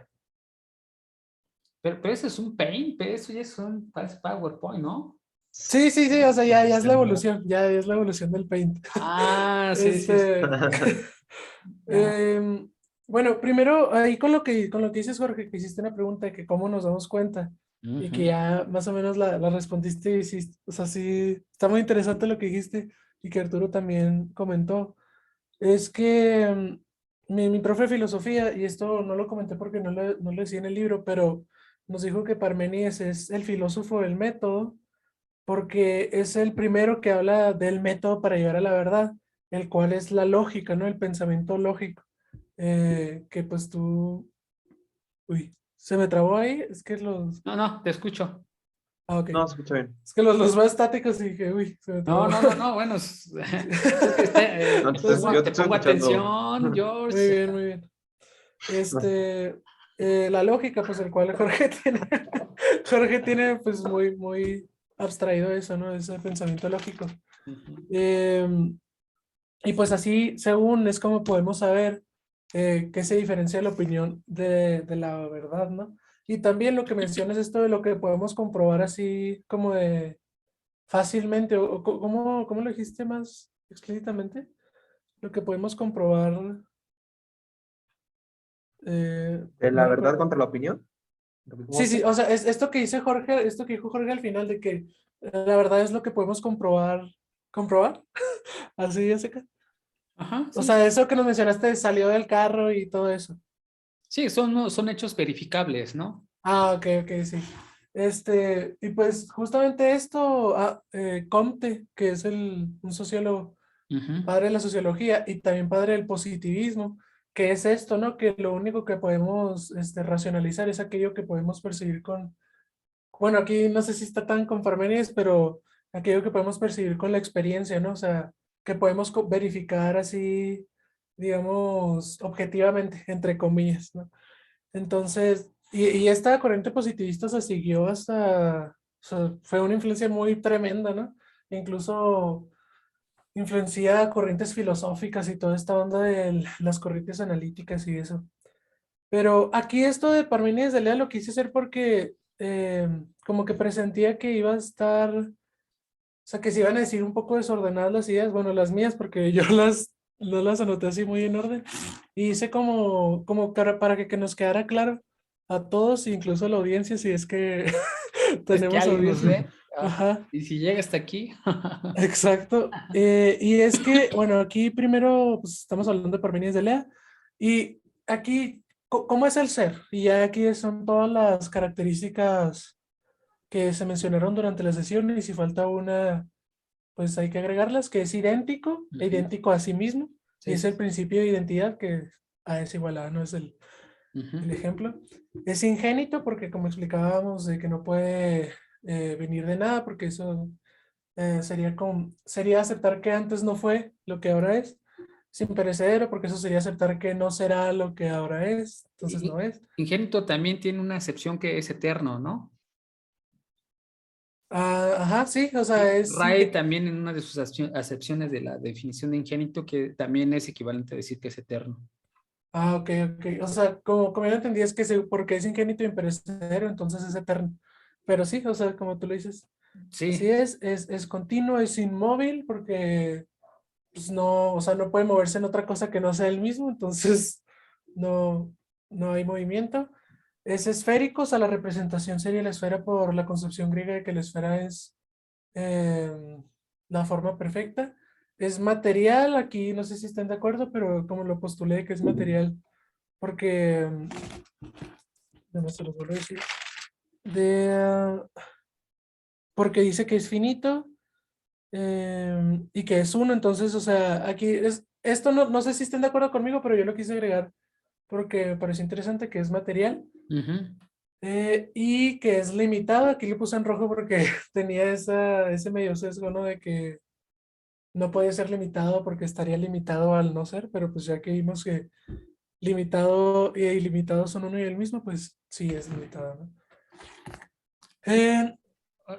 Speaker 1: Pero ese es un Paint, pero eso ya es un parece PowerPoint, ¿no?
Speaker 2: Sí, sí, sí, o sea, ya es la
Speaker 3: Ajá.
Speaker 2: evolución, ya es la evolución del Paint.
Speaker 1: Ah, sí, sí, sí.
Speaker 2: Este,
Speaker 1: Ya.
Speaker 2: em, bueno, primero ahí con lo que dices, Jorge, que hiciste una pregunta de que cómo nos damos cuenta y que
Speaker 1: Ujú.
Speaker 2: ya más o menos la respondiste y sí, o sea, sí, está muy interesante lo que dijiste y que Arturo también comentó. Es que mi profe de filosofía, y esto no lo comenté porque no lo decía en el libro, pero nos dijo que Parménides es el filósofo del método porque es el primero que habla del método para llegar a la verdad, el cual es la lógica, ¿no? El pensamiento lógico. Que pues uy, se me trabó ahí, es que
Speaker 1: No, no, te escucho.
Speaker 2: ok,
Speaker 3: No, se escucha bien.
Speaker 2: es que los veo estáticos y dije, uy, se me
Speaker 1: No,
Speaker 2: trabó.
Speaker 1: no, no, no, bueno, es que
Speaker 3: No,
Speaker 2: Entonces,
Speaker 3: yo te
Speaker 1: te
Speaker 3: estoy
Speaker 1: pongo
Speaker 3: escuchando.
Speaker 1: atención,
Speaker 2: muy
Speaker 1: George.
Speaker 2: bien, muy bien. Este, la lógica, pues el cual Jorge tiene, Jorge tiene pues muy abstraído eso, ¿no? Ese pensamiento lógico.
Speaker 1: Ujú.
Speaker 2: Em, Y pues así, según es como podemos saber qué se diferencia la opinión de la verdad, ¿no? Y también lo que mencionas esto de lo que podemos comprobar así como de fácilmente, ¿cómo lo dijiste más explícitamente? Lo que podemos comprobar, no
Speaker 3: ¿La verdad
Speaker 2: recuerdo.
Speaker 3: contra la opinión? ¿Cómo
Speaker 2: Sí,
Speaker 3: dice?
Speaker 2: sí, o sea, es esto que dice Jorge, esto que dijo Jorge al final de que la verdad es lo que podemos comprobar, así ya sé.
Speaker 1: Ajá,
Speaker 2: O
Speaker 1: sí,
Speaker 2: sea,
Speaker 1: sí.
Speaker 2: eso que nos mencionaste, salió del carro y todo eso.
Speaker 1: Sí, son hechos verificables, ¿no?
Speaker 2: Ah, ok, ok, sí. Y pues justamente esto, Comte, que es un sociólogo,
Speaker 1: Ujú.
Speaker 2: padre de la sociología y también padre del positivismo, que es esto, ¿no? Que lo único que podemos racionalizar es aquello que podemos percibir bueno, aquí no sé si está tan con Parménides, pero aquello que podemos percibir con la experiencia, ¿no? O sea, que podemos verificar así, digamos, objetivamente, entre comillas, ¿no? Entonces, y esta corriente positivista se siguió hasta, o sea, fue una influencia muy tremenda, ¿no? Incluso influencia corrientes filosóficas y toda esta onda de las corrientes analíticas y eso. Pero aquí esto de Parménides de Lea lo quise hacer porque como que presentía que iba a estar, o sea, que se iban a decir un poco desordenadas las ideas, bueno, las mías, porque yo no las anoté así muy en orden. Y hice como para que nos quedara claro a todos, incluso a la audiencia, si es que
Speaker 1: Es que
Speaker 2: tenemos
Speaker 1: alguien nos
Speaker 2: audiencia.
Speaker 1: ve. Ajá.
Speaker 2: Ajá,
Speaker 1: Y si llega hasta aquí.
Speaker 2: exacto. Y es que, bueno, aquí primero pues, estamos hablando de Parmenides de Lea. Y aquí, ¿cómo es el ser? Y ya aquí son todas las características que se mencionaron durante la sesión. Y si falta una, pues hay que agregarlas, que es idéntico, e
Speaker 1: Ujú.
Speaker 2: idéntico a sí mismo. Y
Speaker 1: Sí,
Speaker 2: es
Speaker 1: sí,
Speaker 2: el
Speaker 1: sí.
Speaker 2: principio de identidad que A es igual a A, no es
Speaker 1: Ujú.
Speaker 2: el ejemplo. Es ingénito porque como explicábamos de que no puede venir de nada porque eso sería aceptar que antes no fue lo que ahora es. Sin perecedero porque eso sería aceptar que no será lo que ahora es, entonces no es.
Speaker 1: Ingénito también tiene una acepción que es eterno, ¿no?
Speaker 2: Ajá, sí, o sea,
Speaker 1: Sí.
Speaker 2: es
Speaker 1: Ray también en una de sus acepciones de la definición de ingénito que también es equivalente a decir que es eterno.
Speaker 2: Ah, ok, ok. O sea, como yo lo entendí es que porque es ingénito y imperecedero, entonces es eterno. Pero sí, o sea, como tú lo dices, así
Speaker 1: Sí,
Speaker 2: es continuo, es inmóvil porque pues no, o sea, no puede moverse en otra cosa que no sea el mismo, entonces no, no hay movimiento. Es esférico, o sea, la representación sería la esfera por la concepción griega de que la esfera es la forma perfecta. Es material, aquí no sé si están de acuerdo, pero como lo postulé que es material, porque, no se los vuelvo a decir, de, porque dice que es finito y que es uno, entonces, o sea, aquí esto no sé si estén de acuerdo conmigo, pero yo lo quise agregar porque me pareció interesante que es material
Speaker 1: ujú.
Speaker 2: y que es limitado. Aquí le puse en rojo porque tenía ese medio sesgo, ¿no? De que no puede ser limitado porque estaría limitado al no ser, pero pues ya que vimos que limitado y ilimitado son uno y el mismo, pues sí es limitado, ¿no? Eh,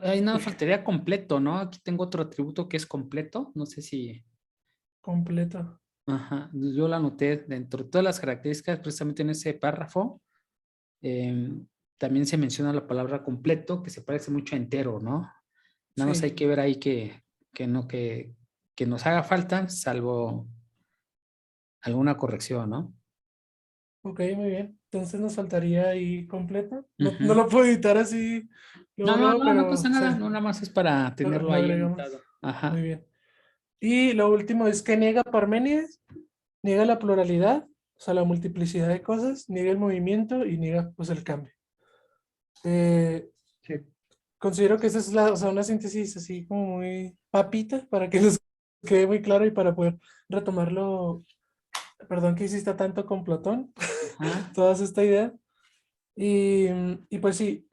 Speaker 1: Ahí nada faltaría completo, ¿no? Aquí tengo otro atributo que es completo. No sé si...
Speaker 2: completo.
Speaker 1: Ajá, yo lo anoté dentro de todas las características, precisamente en ese párrafo. También se menciona la palabra completo, que se parece mucho a entero, ¿no? Nada más hay
Speaker 2: Sí,
Speaker 1: que ver ahí que no, que nos haga falta, salvo alguna corrección, ¿no?
Speaker 2: ok, muy bien. Entonces nos faltaría ahí completo. No
Speaker 1: Ujú.
Speaker 2: lo puedo editar así
Speaker 1: No,
Speaker 2: luego,
Speaker 1: no,
Speaker 2: luego,
Speaker 1: no, no
Speaker 2: pero
Speaker 1: pasa
Speaker 2: sí,
Speaker 1: nada, no, nada más es para tenerlo
Speaker 2: lo
Speaker 1: ahí
Speaker 2: agregamos.
Speaker 1: anotado.
Speaker 2: Muy
Speaker 1: Ajá.
Speaker 2: bien. Y lo último es que niega Parménides, niega la pluralidad, o sea, la multiplicidad de cosas, niega el movimiento y niega pues el cambio. Eh,
Speaker 3: Sí.
Speaker 2: Considero que esa es o sea, una síntesis así como muy papita para que nos quede muy claro y para poder retomarlo. Perdón que hiciste tanto con Platón,
Speaker 1: Ajá.
Speaker 2: toda esta idea. Y pues sí,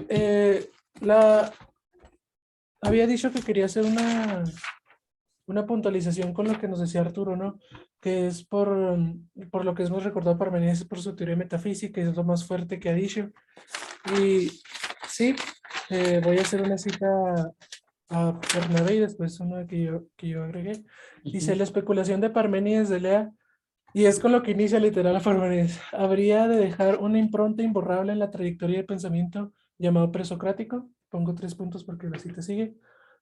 Speaker 2: la, había dicho que quería hacer una puntualización con lo que nos decía Arturo, ¿no? Que es por lo que hemos recordado Parmenides por su teoría metafísica, y es lo más fuerte que ha dicho. Y sí, voy a hacer una cita a Bernabé y después una que yo agregué. Dice,
Speaker 1: Ujú.
Speaker 2: la especulación de Parménides de Lea, y es con lo que inicia literal a Parménides, habría de dejar una impronta imborrable en la trayectoria de pensamiento llamado presocrático. Pongo 3 puntos porque la cita sigue.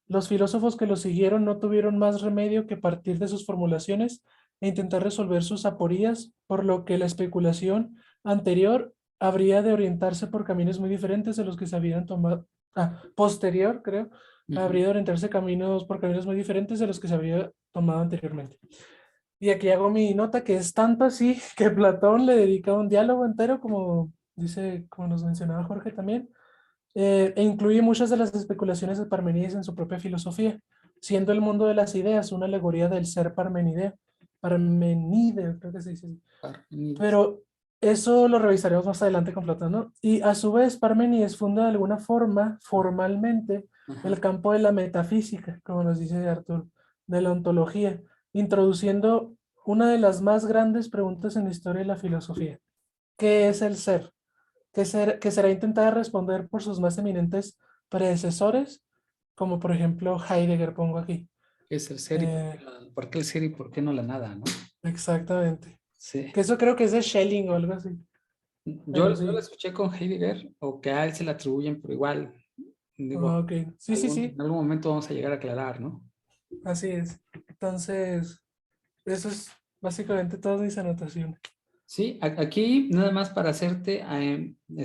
Speaker 2: Los filósofos que lo siguieron no tuvieron más remedio que partir de sus formulaciones e intentar resolver sus aporías, por lo que la especulación anterior habría de orientarse por caminos muy diferentes de los que se habían tomado, posterior, creo,
Speaker 1: Ujú.
Speaker 2: habría de orientarse por caminos muy diferentes de los que se había tomado anteriormente. Y aquí hago mi nota que es tanto así que Platón le dedica un diálogo entero, como dice, como nos mencionaba Jorge también, e incluye muchas de las especulaciones de Parmenides en su propia filosofía, siendo el mundo de las ideas una alegoría del ser parmenideo. Parmenide, creo que se dice así.
Speaker 1: Parmenides.
Speaker 2: Pero eso lo revisaremos más adelante con Platón, ¿no? Y a su vez, Parmenides funda de alguna forma, formalmente, el
Speaker 1: Ajá.
Speaker 2: campo de la metafísica, como nos dice Arturo, de la ontología, introduciendo una de las más grandes preguntas en la historia de la filosofía. ¿Qué es el ser? Que será intentada responder por sus más eminentes predecesores, como por ejemplo Heidegger, pongo aquí.
Speaker 1: ¿Qué es el ser y
Speaker 2: Eh,
Speaker 1: por qué el ser y por qué no la nada, ¿no?
Speaker 2: exactamente.
Speaker 1: Sí.
Speaker 2: Que eso creo que es de Schelling o algo así. Pero
Speaker 1: Yo lo
Speaker 2: sí.
Speaker 1: escuché con Heidegger, o que a él se le atribuyen, pero igual,
Speaker 2: Ah,
Speaker 1: digo,
Speaker 2: ok. Sí, sí,
Speaker 1: en
Speaker 2: sí.
Speaker 1: algún momento vamos a llegar a aclarar, ¿no?
Speaker 2: Así es. Entonces, eso es básicamente todas mis anotaciones.
Speaker 1: Sí, aquí nada más para hacerte,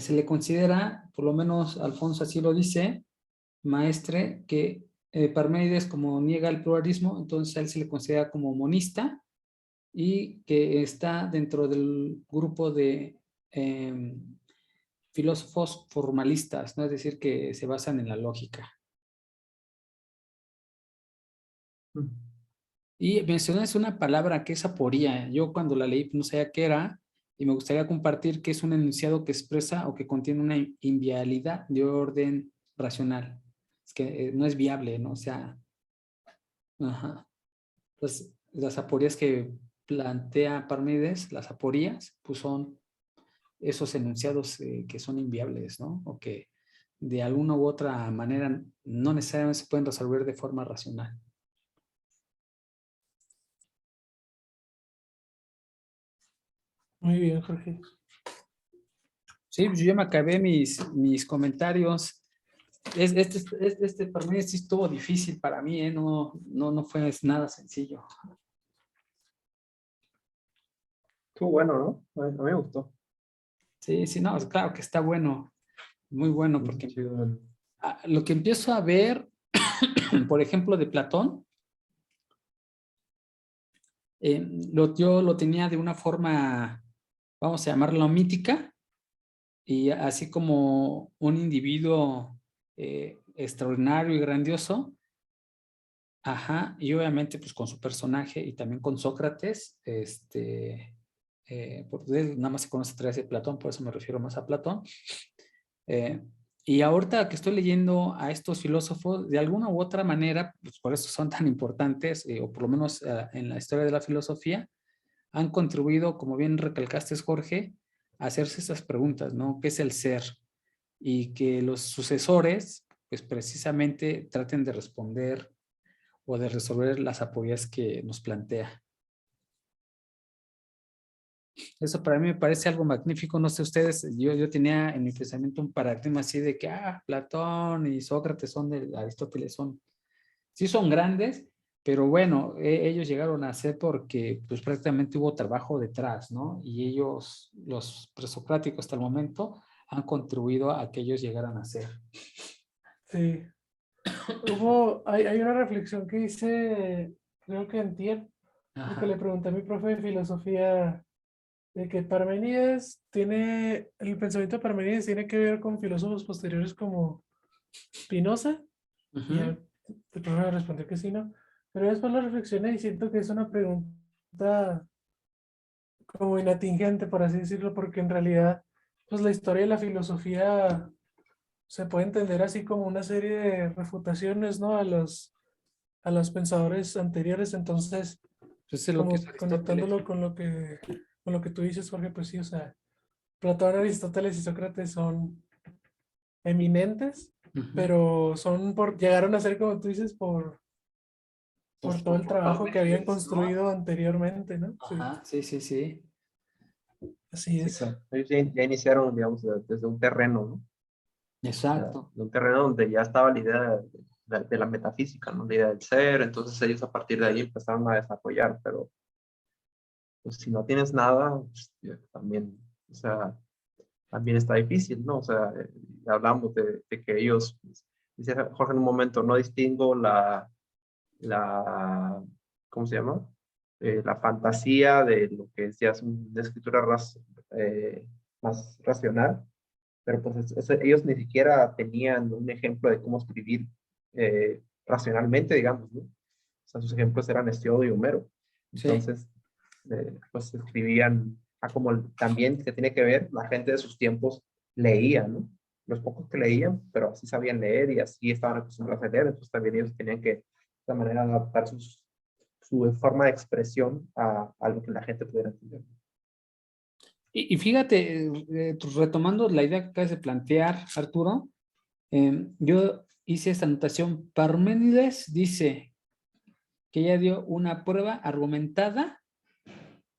Speaker 1: se le considera, por lo menos Alfonso así lo dice, maestre, que Parménides como niega el pluralismo, entonces a él se le considera como monista y que está dentro del grupo de filósofos formalistas, ¿no? Es decir, que se basan en la lógica.
Speaker 3: Mm.
Speaker 1: Y mencionas una palabra que es aporía. Yo cuando la leí no sabía qué era y me gustaría compartir que es un enunciado que expresa o que contiene una inviabilidad de orden racional. Es que no es viable, ¿no? O sea, ajá. Pues las aporías que plantea Parménides, las aporías, pues son esos enunciados que son inviables, ¿no? O que de alguna u otra manera no necesariamente se pueden resolver de forma racional.
Speaker 2: Muy bien, Jorge.
Speaker 1: Sí, pues yo ya me acabé mis comentarios. Para mí sí estuvo difícil para mí, ¿eh? No fue nada sencillo.
Speaker 3: Estuvo bueno, ¿no? A mí me gustó.
Speaker 1: Sí, sí, no, claro que está bueno, muy bueno, porque
Speaker 3: Chido.
Speaker 1: lo que empiezo a ver, por ejemplo, de Platón, yo lo tenía de una forma, vamos a llamarlo mítica, y así como un individuo extraordinario y grandioso, ajá, y obviamente pues con su personaje y también con Sócrates, porque él nada más se conoce a través de Platón, por eso me refiero más a Platón. Eh, y ahorita que estoy leyendo a estos filósofos, de alguna u otra manera, pues por eso son tan importantes, o por lo menos en la historia de la filosofía, han contribuido, como bien recalcaste, Jorge, a hacerse esas preguntas, ¿no? ¿Qué es el ser? Y que los sucesores, pues precisamente traten de responder o de resolver las apoyas que nos plantea. Eso para mí me parece algo magnífico. No sé ustedes, yo tenía en mi pensamiento un paradigma así de que, Platón y Sócrates son de Aristóteles, sí son grandes, pero bueno, ellos llegaron a ser porque pues prácticamente hubo trabajo detrás, ¿no? Y ellos, los presocráticos hasta el momento, han contribuido a que ellos llegaran a ser.
Speaker 2: Sí. Hay una reflexión que hice, creo que antier, porque le
Speaker 1: Ajá.
Speaker 2: pregunté a mi profe de filosofía de que el pensamiento de Parmenides tiene que ver con filósofos posteriores como Spinoza, y
Speaker 1: Ujú.
Speaker 2: el profe me respondió que sí, ¿no? Pero después lo reflexioné y siento que es una pregunta como inatingente, por así decirlo, porque en realidad, pues la historia de la filosofía se puede entender así como una serie de refutaciones, ¿no? A los pensadores anteriores. Entonces,
Speaker 1: Pues es lo que es
Speaker 2: como
Speaker 1: Aristóteles.
Speaker 2: conectándolo con lo que tú dices, Jorge, pues sí, o sea, Platón, Aristóteles y Sócrates son eminentes,
Speaker 1: Ujú.
Speaker 2: pero llegaron a ser, como tú dices, por todo el
Speaker 1: Por
Speaker 2: trabajo que habían
Speaker 1: Parménides, ¿no?
Speaker 2: construido anteriormente, ¿no? Sí,
Speaker 1: Ajá, sí, sí, sí.
Speaker 2: así
Speaker 3: Sí,
Speaker 2: es.
Speaker 3: claro. Ellos ya iniciaron, digamos, desde un terreno, ¿no? O sea,
Speaker 1: Exacto.
Speaker 3: de un terreno donde ya estaba la idea de la metafísica, ¿no? La idea del ser, entonces ellos a partir de ahí empezaron a desarrollar, pero pues si no tienes nada, pues, ya también, o sea, también está difícil, ¿no? O sea, hablamos de que ellos, pues, dice Jorge en un momento, no distingo la ¿cómo se llama? La fantasía de lo que es ya es una escritura más racional, pero pues ellos ni siquiera tenían un ejemplo de cómo escribir racionalmente, digamos, ¿no? O sea, sus ejemplos eran Hesíodo y Homero.
Speaker 1: Sí.
Speaker 3: Entonces, pues escribían, como también que tiene que ver, la gente de sus tiempos leía, ¿no? Los pocos que leían, pero así sabían leer y así estaban acostumbrados a leer, entonces también ellos tenían que, de esta manera, adaptar su forma de expresión a lo que la gente pudiera entender.
Speaker 1: Y fíjate, retomando la idea que acabas de plantear, Arturo, yo hice esta anotación. Parménides dice que ella dio una prueba argumentada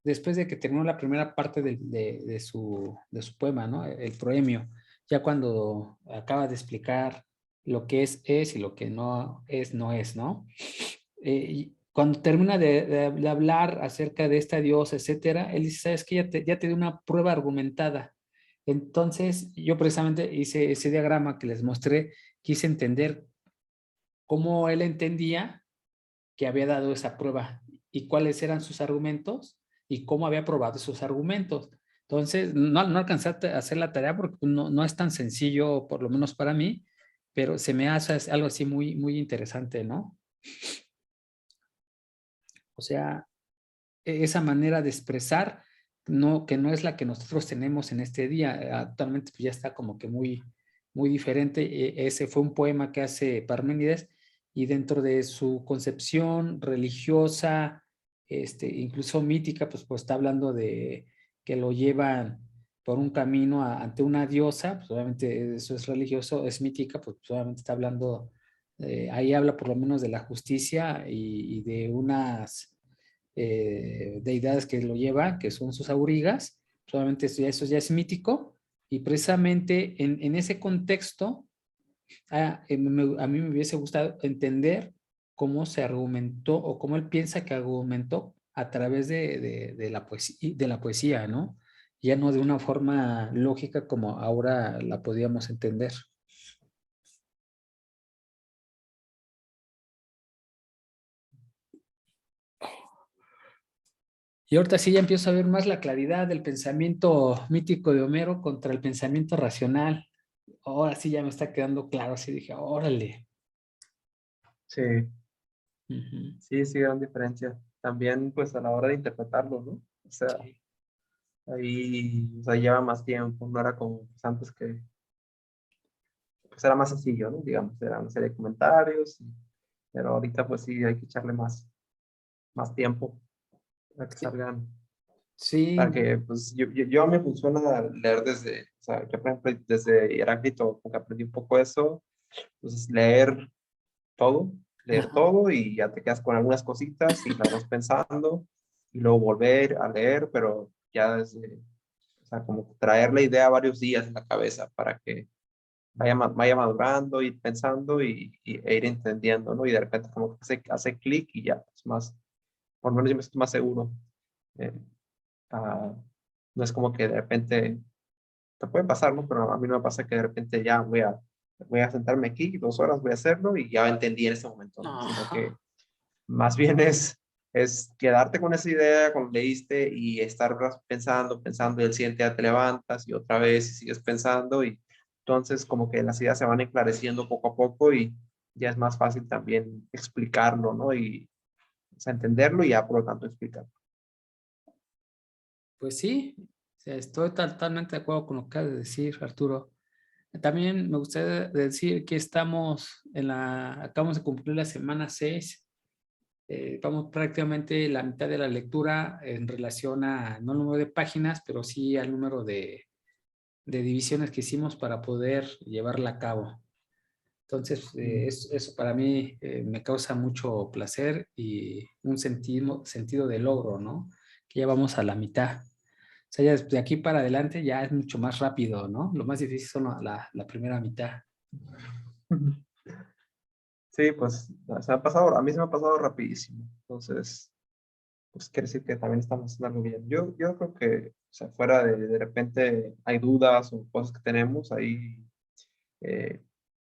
Speaker 1: después de que terminó la primera parte de su poema, ¿no? El proemio, ya cuando acaba de explicar lo que es y lo que no es, ¿no? Y cuando termina de hablar acerca de esta diosa, etcétera, él dice, ¿sabes qué? Ya te dio una prueba argumentada. Entonces, yo precisamente hice ese diagrama que les mostré, quise entender cómo él entendía que había dado esa prueba y cuáles eran sus argumentos y cómo había probado esos argumentos. Entonces, no alcancé a hacer la tarea porque no es tan sencillo, por lo menos para mí, pero se me hace algo así muy, muy interesante, ¿no? O sea, esa manera de expresar que no es la que nosotros tenemos en este día. Actualmente pues ya está como que muy, muy diferente. Ese fue un poema que hace Parménides y dentro de su concepción religiosa, incluso mítica, pues está hablando de que lo llevan por un camino ante una diosa, pues obviamente eso es religioso, es mítica, pues obviamente está hablando, ahí habla por lo menos de la justicia y de unas deidades que lo llevan, que son sus aurigas, solamente eso ya es mítico, y precisamente en ese contexto, a mí me hubiese gustado entender cómo se argumentó o cómo él piensa que argumentó a través de la poesía, ¿no? Ya no de una forma lógica como ahora la podíamos entender. Y ahorita sí ya empiezo a ver más la claridad del pensamiento mítico de Homero contra el pensamiento racional. Ahora sí ya me está quedando claro, así dije, órale.
Speaker 3: Sí,
Speaker 1: Ujú.
Speaker 3: sí, sí, gran diferencia. También, pues, a la hora de interpretarlo, ¿no? O sea,
Speaker 1: Sí.
Speaker 3: ahí, o sea, lleva más tiempo, no era como pues, antes que, pues, era más sencillo, ¿no? Digamos, era una serie de comentarios, pero ahorita, pues, sí, hay que echarle más tiempo para que
Speaker 1: Sí,
Speaker 3: salgan,
Speaker 1: sí,
Speaker 3: para que, pues, yo me funciona leer desde, o sea, yo, por ejemplo, desde Heráclito, como que aprendí un poco eso, entonces, todo, leer
Speaker 1: ajá.
Speaker 3: todo y ya te quedas con algunas cositas y las vas pensando y luego volver a leer, pero ya desde, o sea, como traer la idea varios días en la cabeza para que vaya madurando, ir pensando e ir entendiendo, ¿no? Y de repente como que hace clic y ya, es más, por lo menos yo me siento más seguro. Eh, ah, no es como que de repente, te puede pasar, ¿no? Pero a mí no me pasa que de repente ya voy a sentarme aquí 2 horas, voy a hacerlo y ya entendí en ese momento, ¿no? Sino que
Speaker 1: Ajá.
Speaker 3: más bien es quedarte con esa idea cuando leíste y estar pensando y el siguiente día te levantas y otra vez y sigues pensando y entonces como que las ideas se van esclareciendo poco a poco y ya es más fácil también explicarlo, ¿no? Y o sea, entenderlo y ya por lo tanto explicarlo.
Speaker 1: Pues sí, o sea, estoy totalmente de acuerdo con lo que acabas de decir, Arturo. También me gustaría decir que acabamos de cumplir la semana 6. Vamos prácticamente la mitad de la lectura en relación a, no al número de páginas, pero sí al número de divisiones que hicimos para poder llevarla a cabo. Entonces, eso para mí me causa mucho placer y un sentido de logro, ¿no? Que ya vamos a la mitad. O sea, ya de aquí para adelante ya es mucho más rápido, ¿no? Lo más difícil son la primera mitad.
Speaker 3: Sí, pues a mí se me ha pasado rapidísimo. Entonces, pues quiere decir que también estamos haciendo algo bien. Yo creo que, o sea, fuera de repente hay dudas o cosas que tenemos ahí, eh,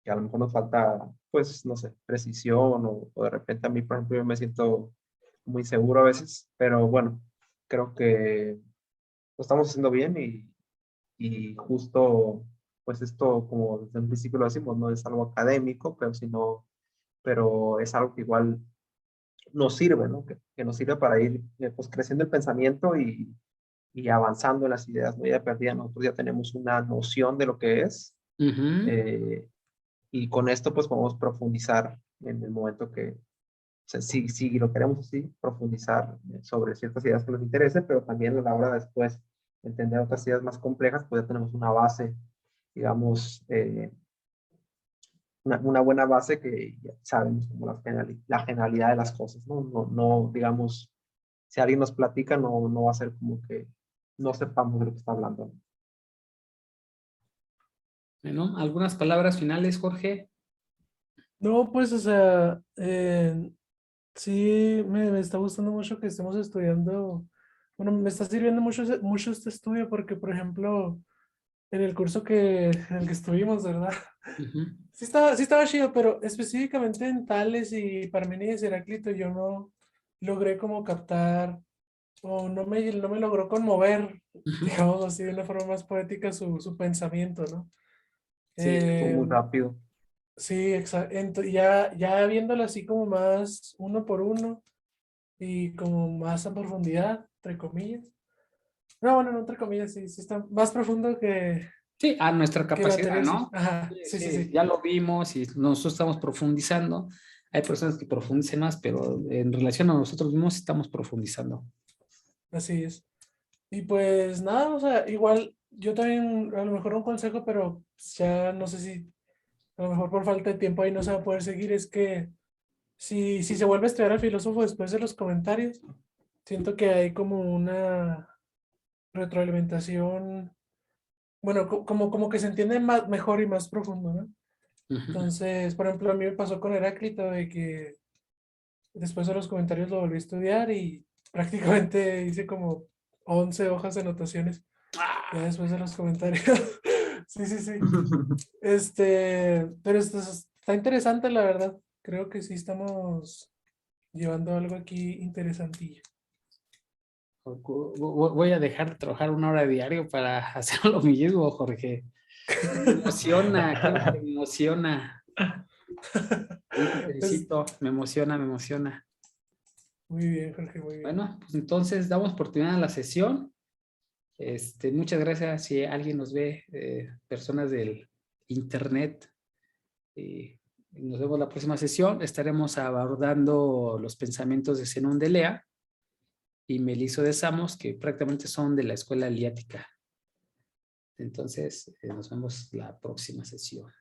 Speaker 3: que a lo mejor nos falta, pues, no sé, precisión o de repente a mí, por ejemplo, yo me siento muy seguro a veces, pero bueno, creo que lo estamos haciendo bien y justo, pues esto, como desde un principio lo decimos, no es algo académico, pero es algo que igual nos sirve, ¿no? Que nos sirve para ir pues, creciendo el pensamiento y avanzando en las ideas, ¿no? Ya perdida, nosotros ya tenemos una noción de lo que es,
Speaker 1: Ujú.
Speaker 3: eh, y con esto pues podemos profundizar en el momento que, o sea, si lo queremos así, profundizar sobre ciertas ideas que nos interesen, pero también a la hora de después entender otras ideas más complejas, pues ya tenemos una base, digamos, una buena base que ya sabemos como la generalidad de las cosas, ¿no? No, digamos, si alguien nos platica, no va a ser como que no sepamos de lo que está hablando, ¿no?
Speaker 1: Bueno, algunas palabras finales, Jorge.
Speaker 2: No, pues, o sea, sí, me está gustando mucho que estemos estudiando. Bueno, me está sirviendo mucho este estudio porque, por ejemplo, en el curso en el que estuvimos, ¿verdad?
Speaker 1: Ujú.
Speaker 2: Sí estaba chido, pero específicamente en Tales y Parménides y Heráclito yo no logré como captar o no me logró conmover,
Speaker 1: Ujú.
Speaker 2: digamos así, de una forma más poética su pensamiento, ¿no?
Speaker 3: Sí, estuvo
Speaker 2: Eh,
Speaker 3: muy rápido.
Speaker 2: sí, exacto. Ya viéndolo así como más uno por uno y como más a profundidad, entre comillas. No, bueno, no entre comillas, sí está más profundo
Speaker 1: Sí, a nuestra
Speaker 2: que la
Speaker 1: capacidad,
Speaker 2: anterior, sí.
Speaker 1: ¿no?
Speaker 2: Ajá,
Speaker 1: Sí,
Speaker 2: sí, sí,
Speaker 1: sí,
Speaker 2: sí.
Speaker 1: ya lo vimos y nosotros estamos profundizando. Hay personas que profundicen más, pero en relación a nosotros mismos estamos profundizando.
Speaker 2: Así es. Y pues nada, o sea, igual yo también, a lo mejor un consejo, pero pues, ya no sé si a lo mejor por falta de tiempo ahí no se va a poder seguir, es que si se vuelve a estudiar al filósofo después de los comentarios, siento que hay como retroalimentación, bueno, como que se entiende mejor y más profundo, ¿no?
Speaker 1: Ujú.
Speaker 2: Entonces, por ejemplo, a mí me pasó con Heráclito de que después de los comentarios lo volví a estudiar y prácticamente hice como 11 hojas de anotaciones ya después de los comentarios. Sí, sí, sí. Pero esto está interesante, la verdad. Creo que sí estamos llevando algo aquí interesantillo.
Speaker 1: Voy a dejar de trabajar 1 hora diario para hacer lo mismo, Jorge. Me emociona, claro que me emociona. Sí, te
Speaker 2: Es-
Speaker 1: felicito, me emociona, me emociona.
Speaker 2: Muy bien, Jorge, muy bien.
Speaker 1: Bueno, pues entonces damos por terminada la sesión. Muchas gracias si alguien nos ve, personas del internet. Nos vemos la próxima sesión. Estaremos abordando los pensamientos de Zenón de Lea y Meliso de Samos, que prácticamente son de la escuela eliática. Entonces, nos vemos la próxima sesión.